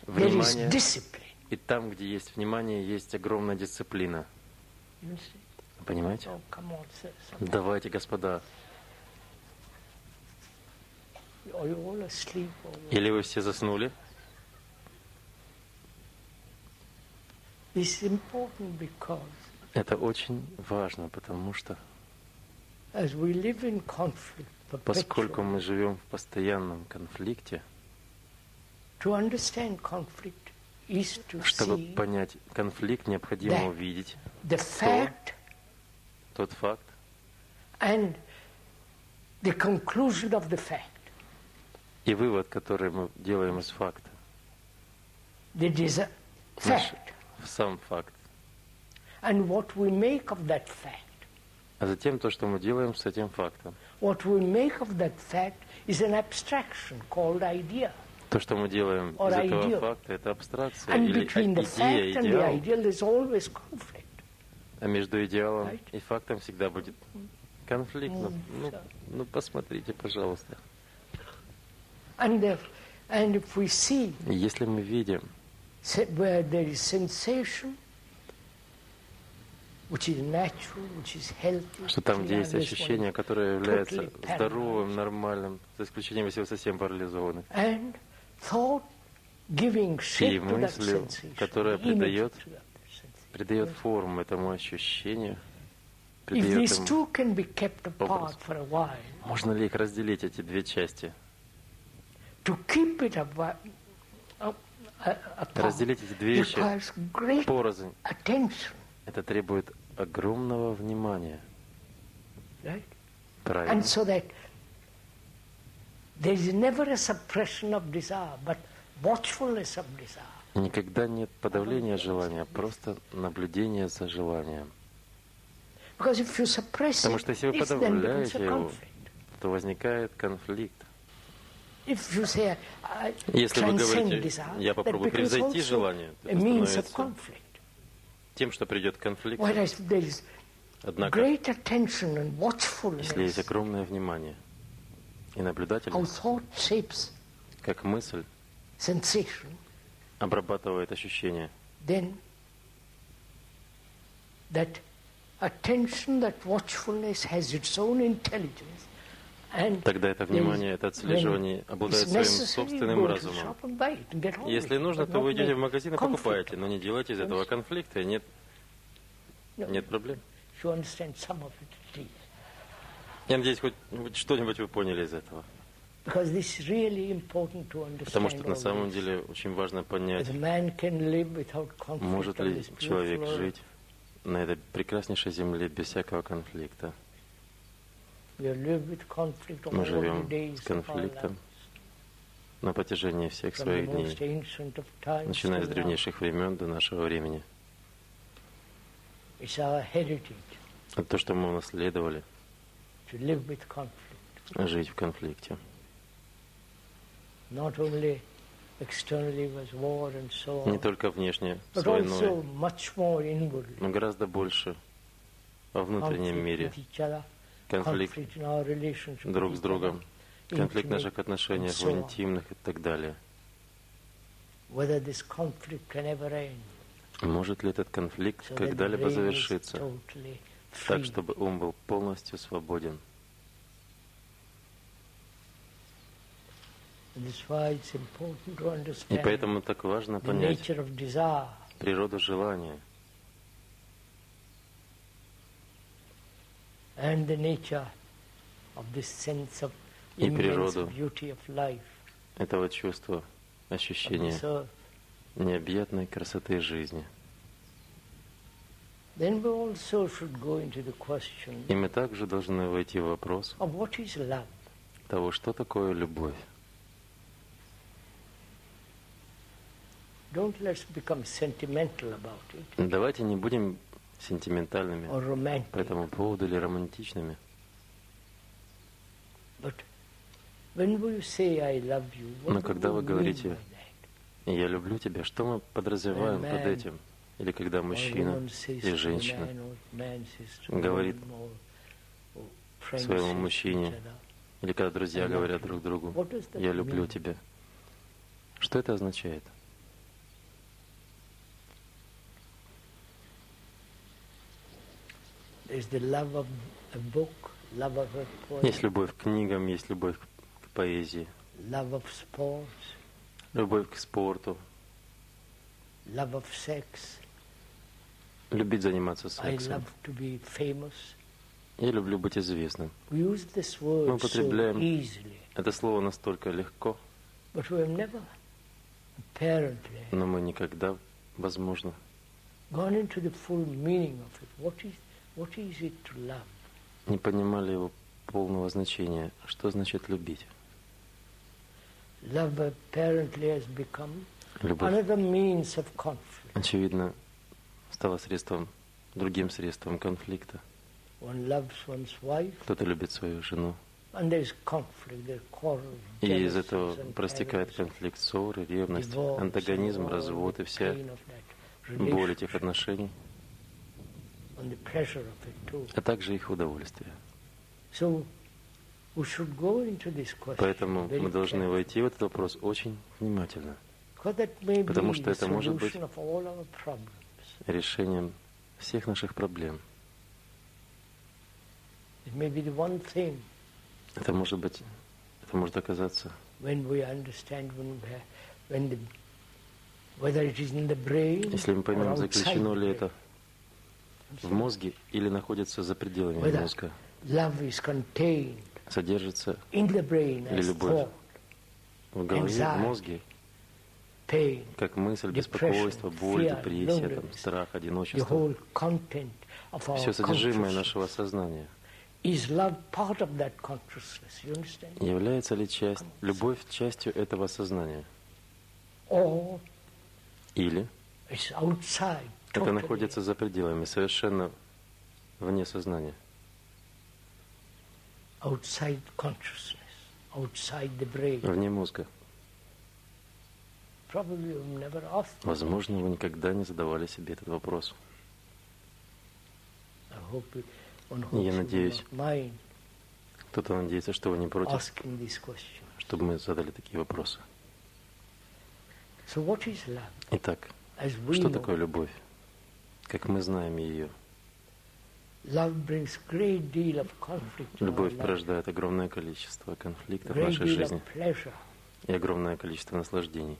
внимания. И там, где есть внимание, есть огромная дисциплина. Понимаете? Давайте, господа. Или вы все заснули? Это очень важно, потому что поскольку мы живем в постоянном конфликте, чтобы понять конфликт, необходимо увидеть тот факт и вывод, который мы делаем из факта. Сам факт. А затем то, что мы делаем с этим фактом. То, что мы делаем из этого факта, это абстракция или идея, идеал. А между идеалом и фактом всегда будет конфликт. Ну, посмотрите, пожалуйста. Если мы видим, что там, где есть ощущение, которое является здоровым, нормальным, за исключением, если вы совсем парализованы, и мыслью, которая придает форму этому ощущению, придает ему образ. Можно ли их разделить, эти две части? Разделить эти две вещи порознь. Это требует огромного внимания. Правильно. Никогда нет подавления желания, просто наблюдение за желанием. Потому что если вы подавляете его, то возникает конфликт. Если вы говорите, я попробую превзойти желание, то это становится тем, что придет конфликт. Однако, если есть огромное внимание и наблюдательность, как мысль обрабатывает ощущения, тогда это внимание, это отслеживание обладает своим собственным разумом. Если нужно, то вы идете в магазин и покупаете, но не делайте из этого конфликта, и нет проблем. Я надеюсь, хоть что-нибудь вы поняли из этого. Потому что на самом деле очень важно понять, может ли человек жить на этой прекраснейшей земле без всякого конфликта. Мы живем с конфликтом на протяжении всех своих дней, начиная с древнейших времен до нашего времени. Это то, что мы унаследовали, жить в конфликте. Не только внешне, с войной, но гораздо больше во внутреннем мире. Конфликт друг с другом, конфликт в наших отношениях, в интимных и так далее. Может ли этот конфликт когда-либо завершиться так, чтобы ум был полностью свободен? И поэтому так важно понять природу желания и природу этого чувства, ощущения необъятной красоты жизни. И мы также должны войти в вопрос того, что такое любовь. Давайте не будем сентиментальными по этому поводу или романтичными. Но когда вы говорите «я люблю тебя», что мы подразумеваем под этим? или когда мужчина или женщина говорит своему мужчине, или когда друзья говорят друг другу: «Я люблю тебя». Что это означает? Есть любовь к книгам, есть любовь к поэзии, любовь к спорту, любить заниматься сексом. Я люблю быть известным. Мы употребляем это слово настолько легко, но мы никогда, возможно, не понимали его полного значения. Что значит любить? Любовь, очевидно, стала другим средством конфликта. Кто-то любит свою жену. И из этого проистекает конфликт, ссоры, ревность, антагонизм, развод и вся боль этих отношений, а также их удовольствие. Поэтому мы должны войти в этот вопрос очень внимательно, потому что это может быть решением всех наших проблем. Это может оказаться, если мы поймем, заключено ли это в мозге или находится за пределами мозга, содержится ли любовь в голове, в мозге, как мысль, беспокойство, боль, депрессия, страх, одиночество. Все содержимое нашего сознания. Является ли любовь частью этого сознания? Или это находится за пределами, совершенно вне сознания? Вне мозга. Возможно, вы никогда не задавали себе этот вопрос. Я надеюсь, кто-то надеется, что вы не против, чтобы мы задали такие вопросы. Итак, что такое любовь? Как мы знаем ее? Любовь порождает огромное количество конфликтов в нашей жизни и огромное количество наслаждений.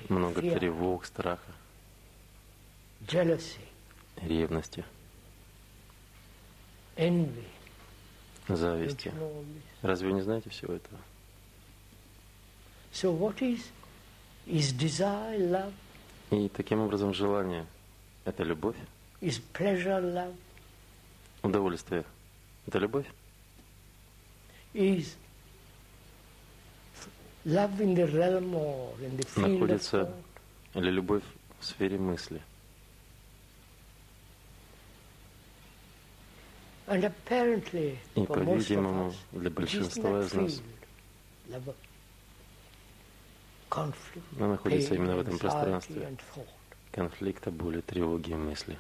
Много тревог, страха, ревности, зависти. Разве вы не знаете всего этого? И таким образом желание — это любовь? Удовольствие — это любовь? Находится ли любовь в сфере мысли? И, по-видимому, для большинства из нас она находится именно в этом пространстве конфликта, боли, тревоги и мысли.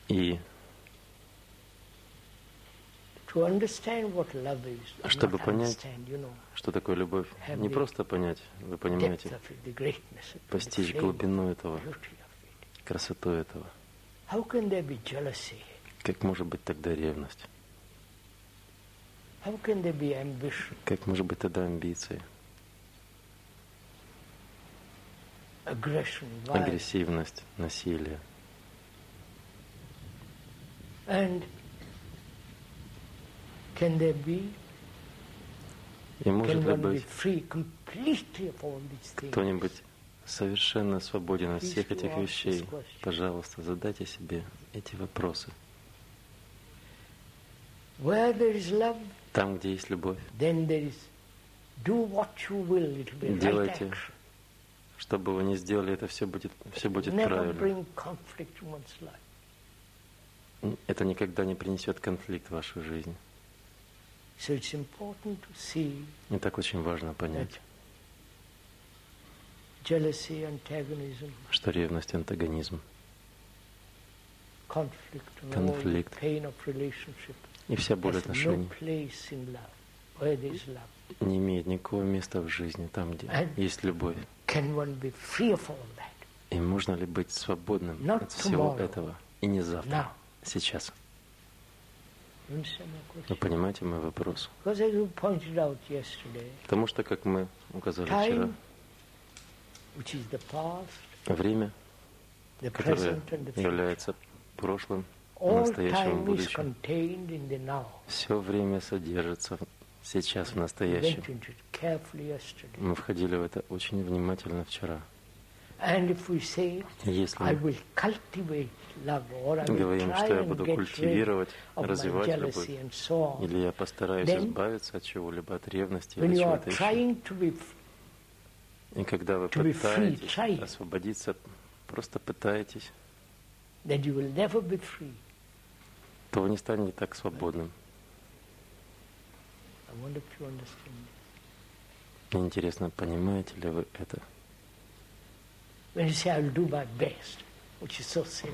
И чтобы понять, что такое любовь, не просто понять, вы понимаете, постичь глубину этого, красоту этого. Как может быть тогда ревность? Как может быть тогда амбиции? Агрессивность, насилие. И может ли быть кто-нибудь совершенно свободен от всех этих вещей? Пожалуйста, задайте себе эти вопросы. Там, где есть любовь, делайте, что бы вы ни сделали, это все будет правильно. Это никогда не принесет конфликт в вашу жизнь. И так очень важно понять, что ревность, антагонизм, конфликт и вся боль отношений не имеет никакого места в жизни, там, где есть любовь. И можно ли быть свободным от всего этого? И не завтра, сейчас. Вы понимаете мой вопрос? Потому что, как мы указали вчера, время, которое является прошлым, настоящим и будущим, все время содержится сейчас, в настоящем. Мы входили в это очень внимательно вчера. Если мы говорим, что я буду культивировать, развивать любовь, или я постараюсь избавиться от чего-либо, от ревности или чего-то еще, и когда вы пытаетесь освободиться, просто пытаетесь, то вы не станете так свободным. Мне интересно, понимаете ли вы это?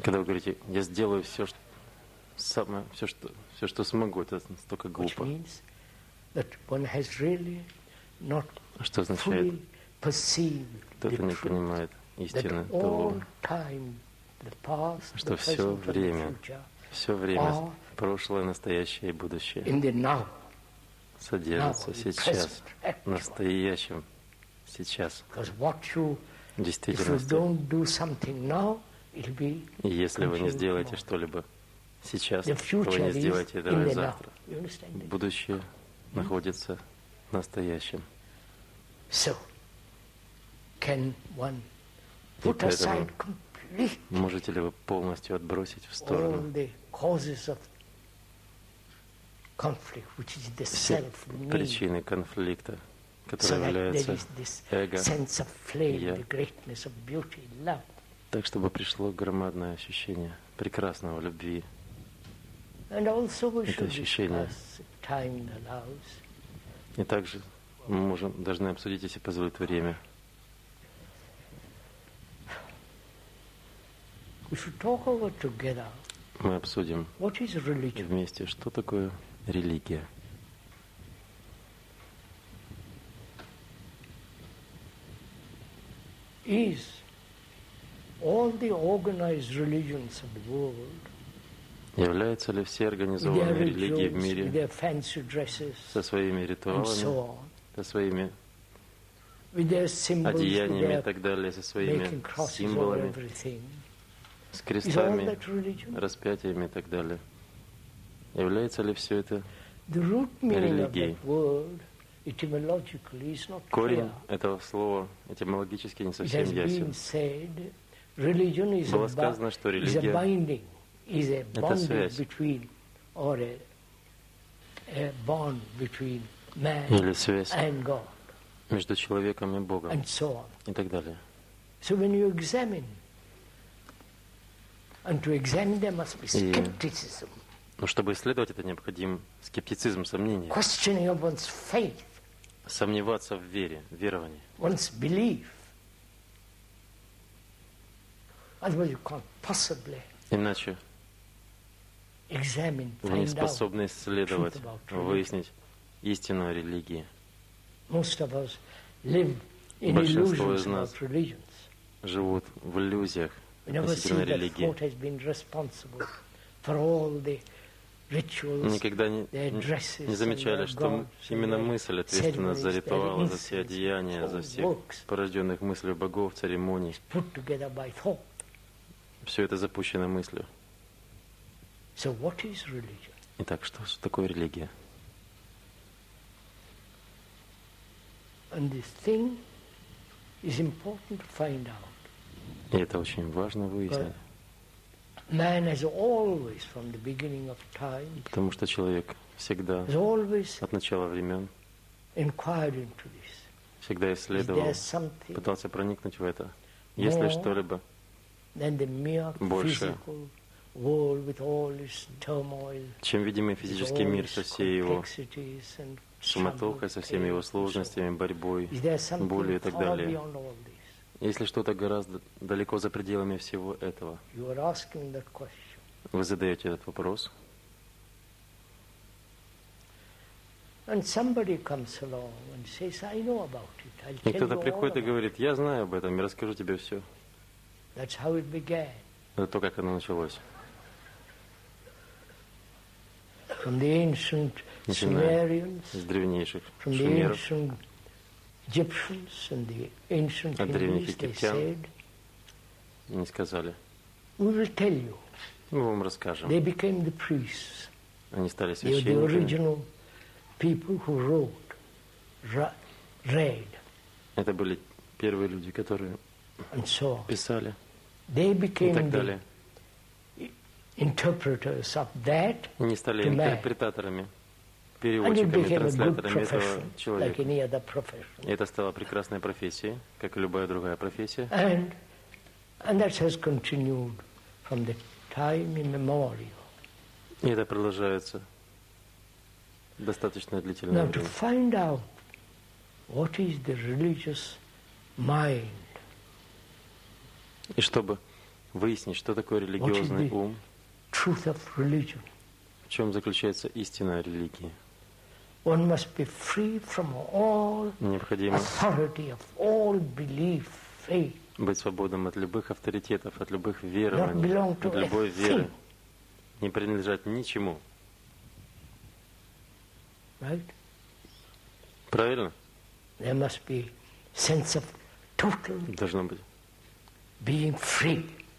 Когда вы говорите, я сделаю все, что смогу, это настолько глупо. Что означает, кто-то не понимает истины того, что все время, прошлое, настоящее и будущее содержится сейчас, в настоящем, сейчас. В действительности. И если вы не сделаете что-либо сейчас, то вы не сделаете этого и завтра. Будущее находится в настоящем. И поэтому можете ли вы полностью отбросить в сторону все причины конфликта, которые являются эго, я, так, чтобы пришло громадное ощущение прекрасного любви. Это ощущение. И также мы должны обсудить, если позволит время. Мы обсудим вместе, что такое религия. Являются ли все организованные религии в мире со своими ритуалами, со своими одеяниями и так далее, со своими символами, с крестами, распятиями и так далее? Является ли все это религией? Корень этого слова этимологически не совсем ясен. Было сказано, что религия — это связь или связь между человеком и Богом и так далее. Но чтобы исследовать это, необходим скептицизм, сомнение. Сомневаться в вере, в веровании. Иначе вы не способны исследовать, выяснить истину о религии. Большинство из нас живут в иллюзиях относительно религии. Никогда не замечали, что именно мысль ответственна за ритуалы, за все одеяния, за всех порожденных мыслью богов, церемоний. Все это запущено мыслью. Итак, что такое религия? И это очень важно выяснить. Потому что человек всегда, от начала времен, всегда исследовал, пытался проникнуть в это. Есть ли что-либо больше, чем видимый физический мир со всей его суматохой, со всеми его сложностями, борьбой, болью и так далее? Если что-то гораздо далеко за пределами всего этого, вы задаете этот вопрос, и кто-то приходит и говорит: я знаю об этом, я расскажу тебе все. Это то, как оно началось. Начиная с древнейших шумеров, от древних египтян, они сказали: мы вам расскажем. Они стали священниками. Это были первые люди, которые писали и так далее. Они стали интерпретаторами, переводчиками, трансляторами этого человека. И это стало прекрасной профессией, как и любая другая профессия. И это продолжается достаточно длительное время. И чтобы выяснить, что такое религиозный ум, в чем заключается истина религии, необходимо быть свободным от любых авторитетов, от любых верований, от любой веры, не принадлежать ничему. Правильно? Должно быть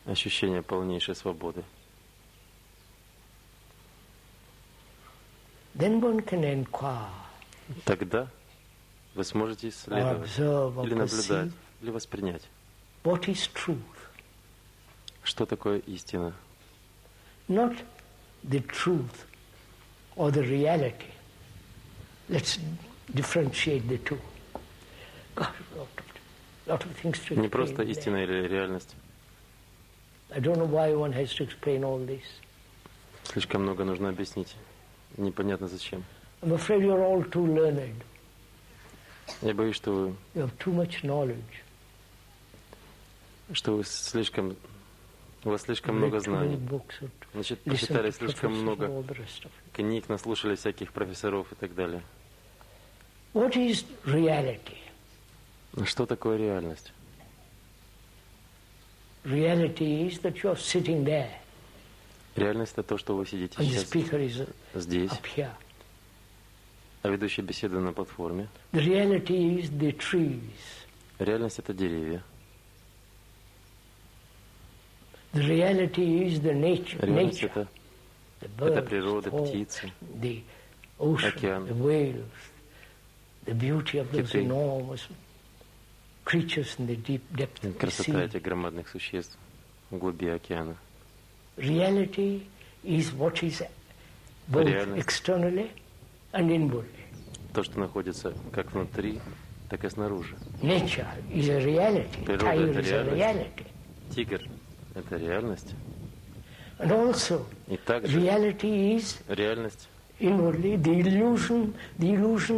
ощущение полнейшей свободы. Тогда вы сможете исследовать, или наблюдать, или воспринять, что такое истина. Not the truth or the reality. Let's differentiate the two. Не просто истина или реальность. I don't know why one has to explain all this. Слишком много нужно объяснить. Непонятно зачем. I'm afraid you're all too learned. Я боюсь, что вы... You have too much knowledge. Что вы у вас слишком много знаний. Значит, прочитали слишком много книг, наслушали всяких профессоров и так далее. What is reality? Что такое реальность? Reality is that you're sitting there. Реальность — это то, что вы сидите сейчас здесь, а ведущий беседы на платформе. The reality is the trees. Реальность — это деревья. The reality is the Реальность — nature. это природа, птицы, the ocean, океан, the whales, the beauty of those enormous creatures in the deep depth of the красота sea. этих громадных существ в глуби океана. Reality is what is both externally and inwardly. То, что находится как внутри, так и снаружи. Nature is a reality. Природа — Tiger это is a reality. реальность. Тигр — это реальность. And also, И также reality is реальность inwardly the illusion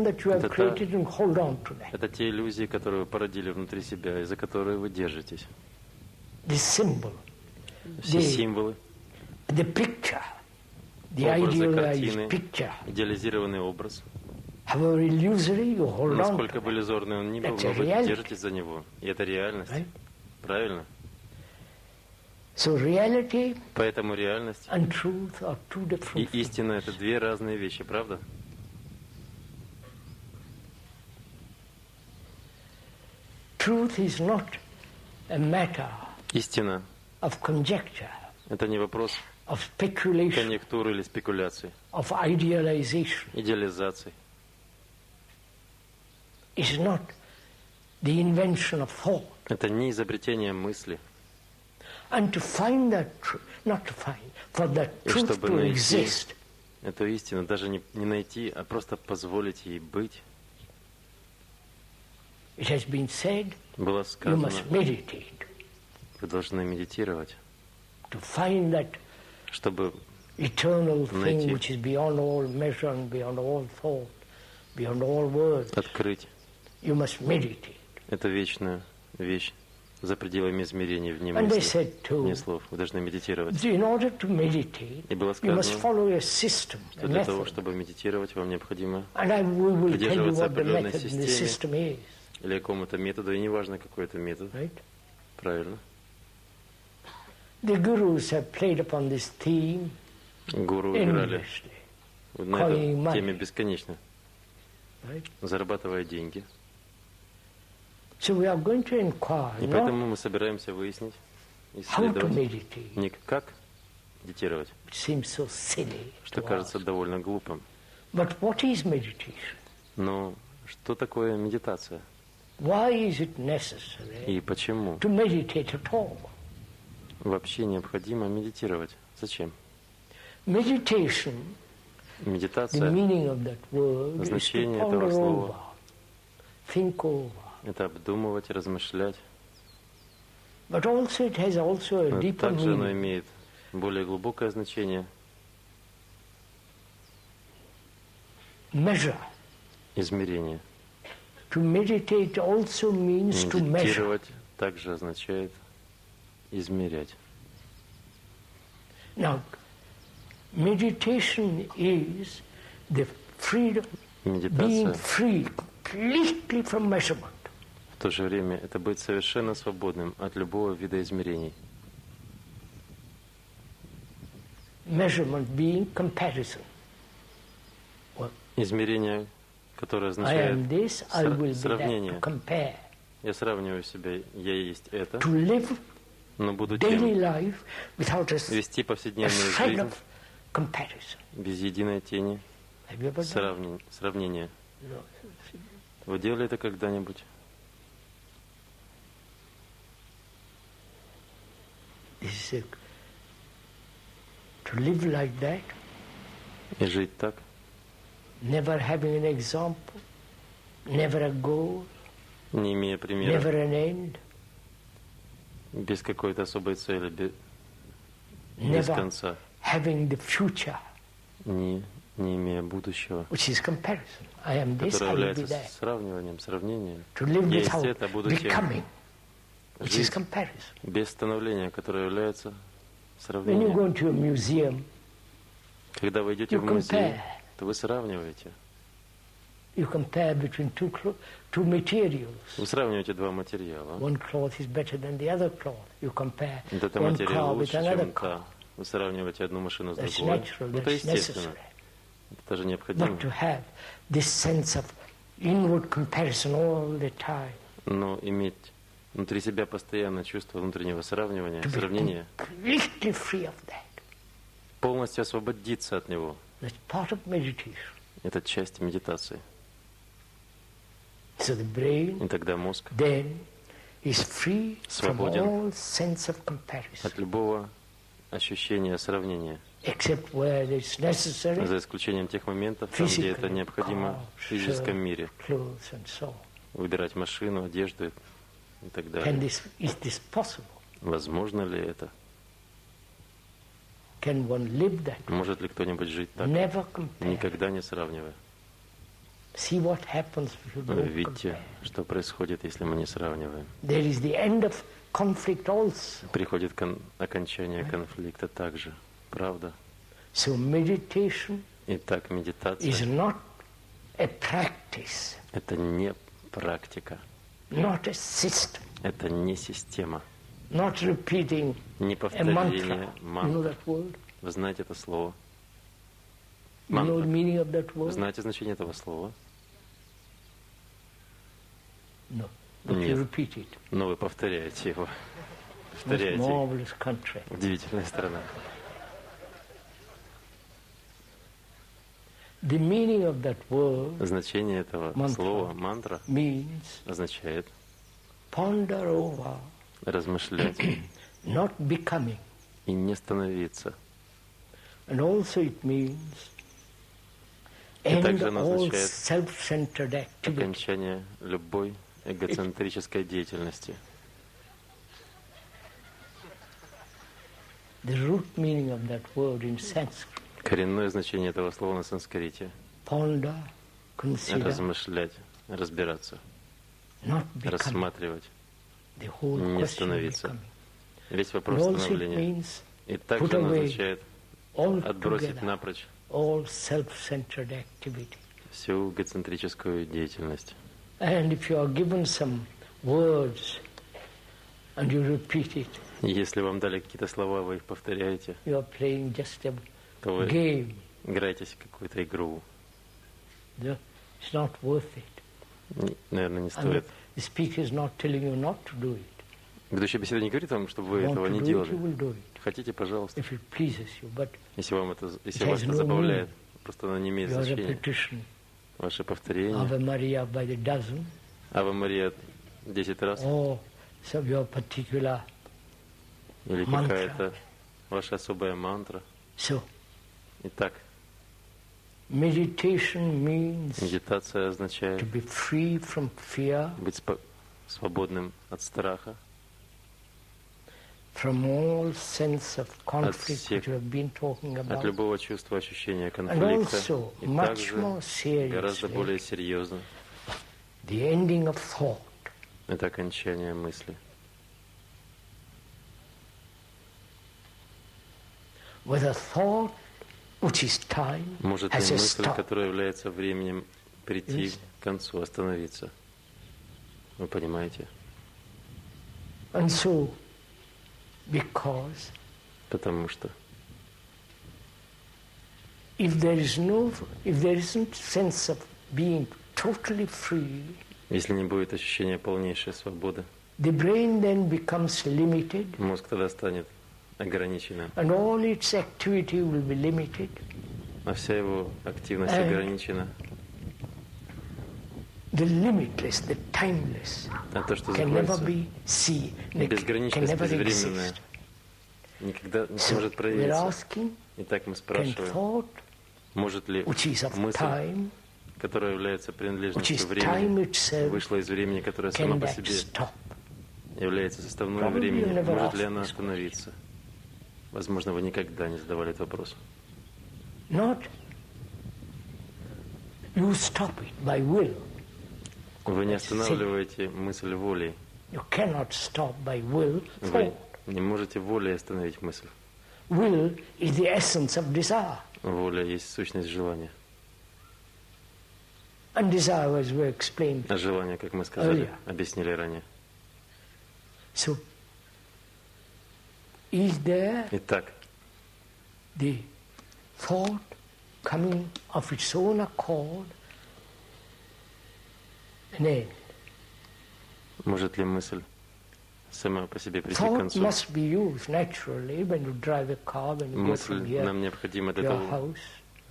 that you have created and hold on to that. Это те иллюзии, которые вы породили внутри себя, и за которые вы держитесь. The symbol, все символы, the picture, the образы, idealized картины, picture, идеализированный образ. however illusory, you hold on to Насколько бы иллюзорный он ни был, но вы держитесь за него. И это реальность. Right? Правильно? So reality Поэтому реальность and truth are two different и истина — это две разные вещи, правда? Truth is not a matter Истина of conjecture, — это не вопрос of speculation, конъюнктуры или спекуляций, of idealization. идеализаций. It's not the invention of thought. Это не изобретение мысли. And to find that truth, not to find, for that И truth чтобы to найти exist, эту истину, даже не найти, а просто позволить ей быть, it has been said, было you сказано, must meditate вы должны медитировать, to find that чтобы eternal найти, thing which is beyond all measure and beyond all thought, beyond all words. открыть You must meditate. эту вечную вещь, за пределами измерений вне мысли, вне слов. Вы должны медитировать. И было сказано, что для того, чтобы медитировать, вам необходимо придерживаться определенной системе или какому-то методу, и неважно, какой это метод. Правильно. Гуру играли на этой теме бесконечно, зарабатывая деньги. И поэтому мы собираемся выяснить, исследовать, не как медитировать, что кажется довольно глупым. Но что такое медитация? И почему вообще необходимо медитировать? Зачем? Медитация, значение этого слова, это обдумывать, размышлять. Но также оно имеет более глубокое значение. Измерение. Медитировать также означает измерять. Медитация в то же время это быть совершенно свободным от любого вида измерений. Измерение, которое означает сравнение. Я сравниваю себя, я есть это, но буду тем. Вести повседневную жизнь без единой тени сравнения. Вы делали это когда-нибудь? И жить так? Never having an example, never a goal, не имея примера, never an end, без какой-то особой цели, без конца, having the future, не имея будущего, which is comparison. I am this, которое I will be является that. сравниванием, сравнением. To live Есть without это, буду тем. becoming, which is Жить comparison. без становления, которое является When you сравнением. go into a museum, Когда вы идете you в музей, compare. то вы сравниваете. You compare between two materials. Вы сравниваете два материала. One cloth is better than the other cloth. You compare Этот one материал car with лучше, another чем car. та. Вы сравниваете одну машину с That's другой. natural, Это that's естественно. necessary. Это же необходимо. But to have this sense of inward comparison all the time. Но иметь внутри себя постоянно чувство внутреннего сравнивания, сравнения, Completely free of that. полностью освободиться от него. That's part of meditation. Это часть медитации. So the brain И тогда мозг then is free from свободен all sense of comparison, от любого ощущения сравнения, except where it's necessary, за исключением тех моментов, там, где это необходимо в физическом мире. clothes and so on. Выбирать машину, одежду и так Can далее. is this possible? Возможно ли это? Can one live that? Может ли кто-нибудь жить так, Never compare. никогда не сравнивая? See what happens if you don't Видите, compare. что происходит, если мы не сравниваем. There is the end of conflict also. Приходит окончание конфликта также. Правда? So meditation Итак, is медитация not a practice, — это не практика, not a system, это не система, not repeating не a повторение mantra. You know мантры. that word? Вы знаете это слово? You know the Мантра. meaning of that Вы word? знаете значение этого слова? No. But Нет. you repeat it. Но вы повторяете его. Most Повторяете. marvelous country. Удивительная страна. The meaning of that word Значение этого Мантра. слова мантра means означает ponder over, размышлять not becoming. и не становиться. And also it means И end также оно all означает self-centered activity. окончание любой эгоцентрической деятельности. The root meaning of that word in Sanskrit, Коренное значение этого слова на санскрите — ponder, consider, размышлять, разбираться, not becoming. рассматривать, не становиться. Весь вопрос становления. И также он означает отбросить напрочь всю эгоцентрическую деятельность. Если вам дали какие-то слова, вы их повторяете, то вы играете в какую-то игру. Наверное, не стоит. Ведущий беседы не говорит вам, чтобы вы этого не делали. Хотите, пожалуйста. Если вас это забавляет, просто оно не имеет значения. Ваше повторение. Ave Maria 10 раз. Или какая-то ваша особая мантра. Итак, медитация означает быть свободным от страха, от любого чувства, ощущения конфликта, и также гораздо более серьезно это окончание мысли. Может ли мысль, которая является временем, прийти к концу, остановиться? Вы понимаете? Потому что если не будет ощущения полнейшей свободы, мозг тогда станет ограниченным, а вся его активность ограничена. А то, что называется безграничность, безвременная, никогда не сможет проявиться. Итак, мы спрашиваем, может ли мысль, которая является принадлежностью времени, вышла из времени, которое само по себе является составной времени, может ли она остановиться? Возможно, вы никогда не задавали этот вопрос. Вы не останавливаете мысль волей. Вы не можете волей остановить мысль. Воля есть сущность желания. А желание, как мы сказали, объяснили ранее. Итак, может ли мысль сама по себе прийти к концу? Мысль нам необходима для того,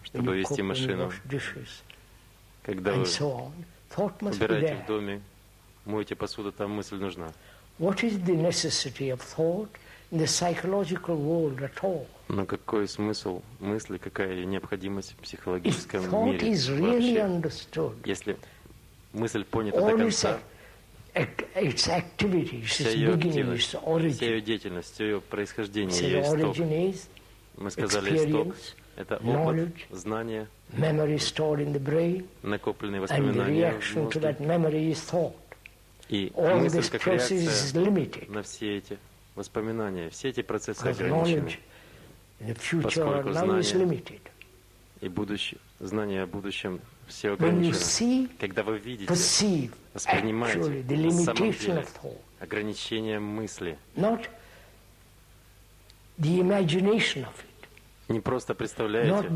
чтобы вести машину. Когда вы убираете в доме, моете посуду, там мысль нужна. Но какой смысл мысли, какая необходимость в психологическом мире вообще? Если мысль понята до конца, вся ее активность, вся ее деятельность, все ее происхождение, ее исток. Мы сказали, исток — это опыт, знания, накопленные воспоминания в мозге. И мысль как реакция на все эти воспоминания, все эти процессы ограничены, поскольку знания о будущем все ограничены. Когда вы видите, воспринимаете на самом деле ограничение мысли, не просто представляете,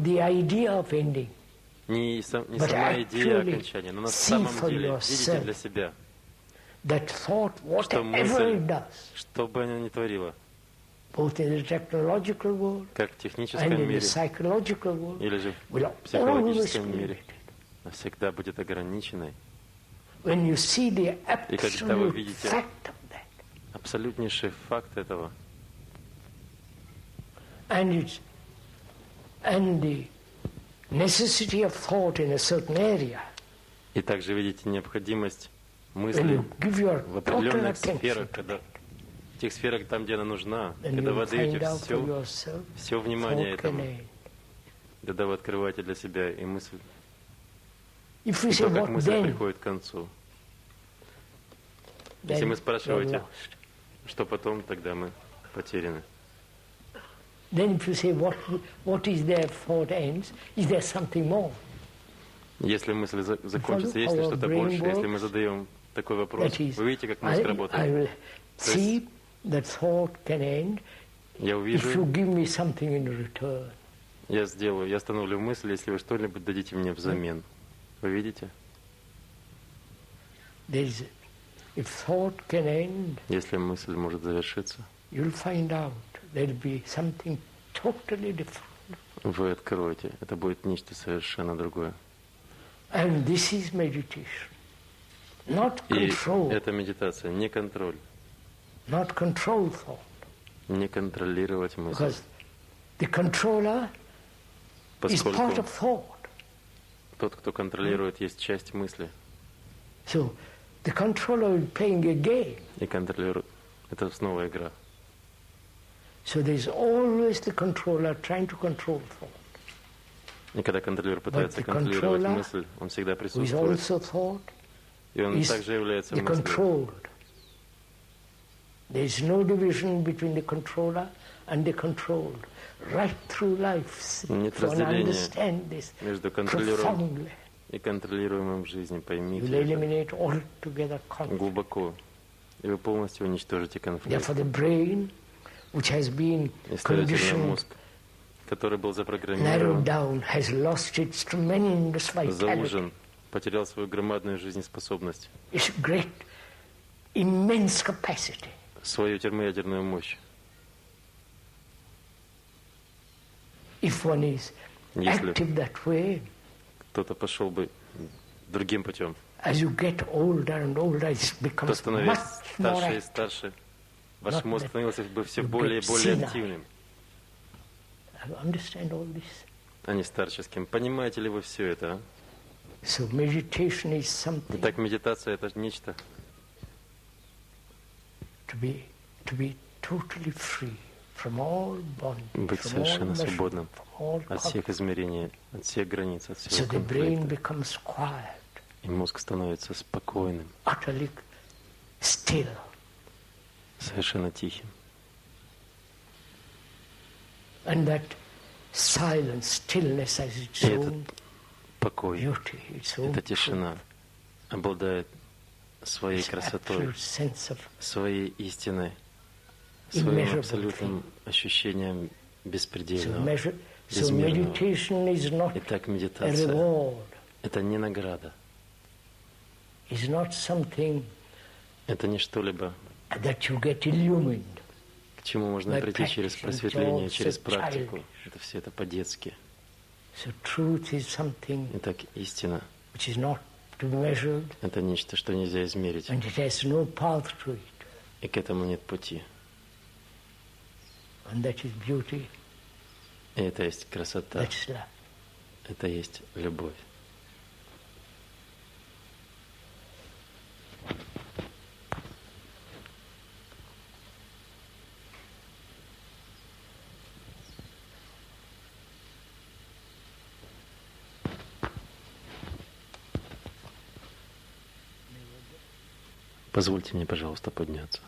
не сама идея окончания, но на самом деле видите для себя, что мысль, что бы она ни творила, как в техническом мире или же в психологическом мире, навсегда будет ограниченной. И когда вы видите абсолютнейший факт этого, и также видите необходимость мысли в определенных сферах, в тех сферах, там, где она нужна, когда вы отдаете все внимание этому, тогда вы открываете для себя и мысль, и то, как мысль приходит к концу. Если мы спрашиваете, что потом, тогда мы потеряны. Then if you say what is there for the ends, is there something more? Если мысль закончится, есть ли что-то больше? Если мы задаем такой вопрос, вы видите, как мозг работает? Я увижу, я сделаю, я остановлю мысль, если вы что-нибудь дадите мне взамен. Вы видите? Если мысль может завершиться, вы откроете, это будет нечто совершенно другое. And this is meditation, not control. И это медитация, не контроль. Not control thought. Не контролировать мысль. Because the controller is part of thought. Тот, кто контролирует, есть часть мысли. So the controller is playing a game. И контролирует. Это снова игра. So there is always the controller trying to control thought. И когда контролер пытается контролировать мысль, он всегда присутствует. И он также является мыслью. There is no division between the controller and the controlled. Right through life, нет разделения между контролером и контролируемым в жизни. Поймите это глубоко. И вы полностью уничтожите конфликт. И, следовательно, мозг, который был запрограммирован, заужен, потерял свою громадную жизнеспособность, свою термоядерную мощь. Если кто-то пошел бы другим путем, то, становясь старше и старше, ваш мозг становился бы все более и более активным, а не старческим. Понимаете ли вы все это? Итак, медитация — это нечто, быть совершенно свободным от всех измерений, от всех границ, от всего конфликта. И мозг становится спокойным, совершенно тихим. И этот покой, эта тишина обладает своей красотой, своей истиной, своим абсолютным ощущением беспредельного, безмерного. Итак, медитация — это не награда. Это не что-либо, к чему можно прийти через просветление, через практику. Это все это по-детски. Итак, истина — это нечто, что нельзя измерить. И к этому нет пути. И это есть красота. Это есть любовь. Позвольте мне, пожалуйста, подняться.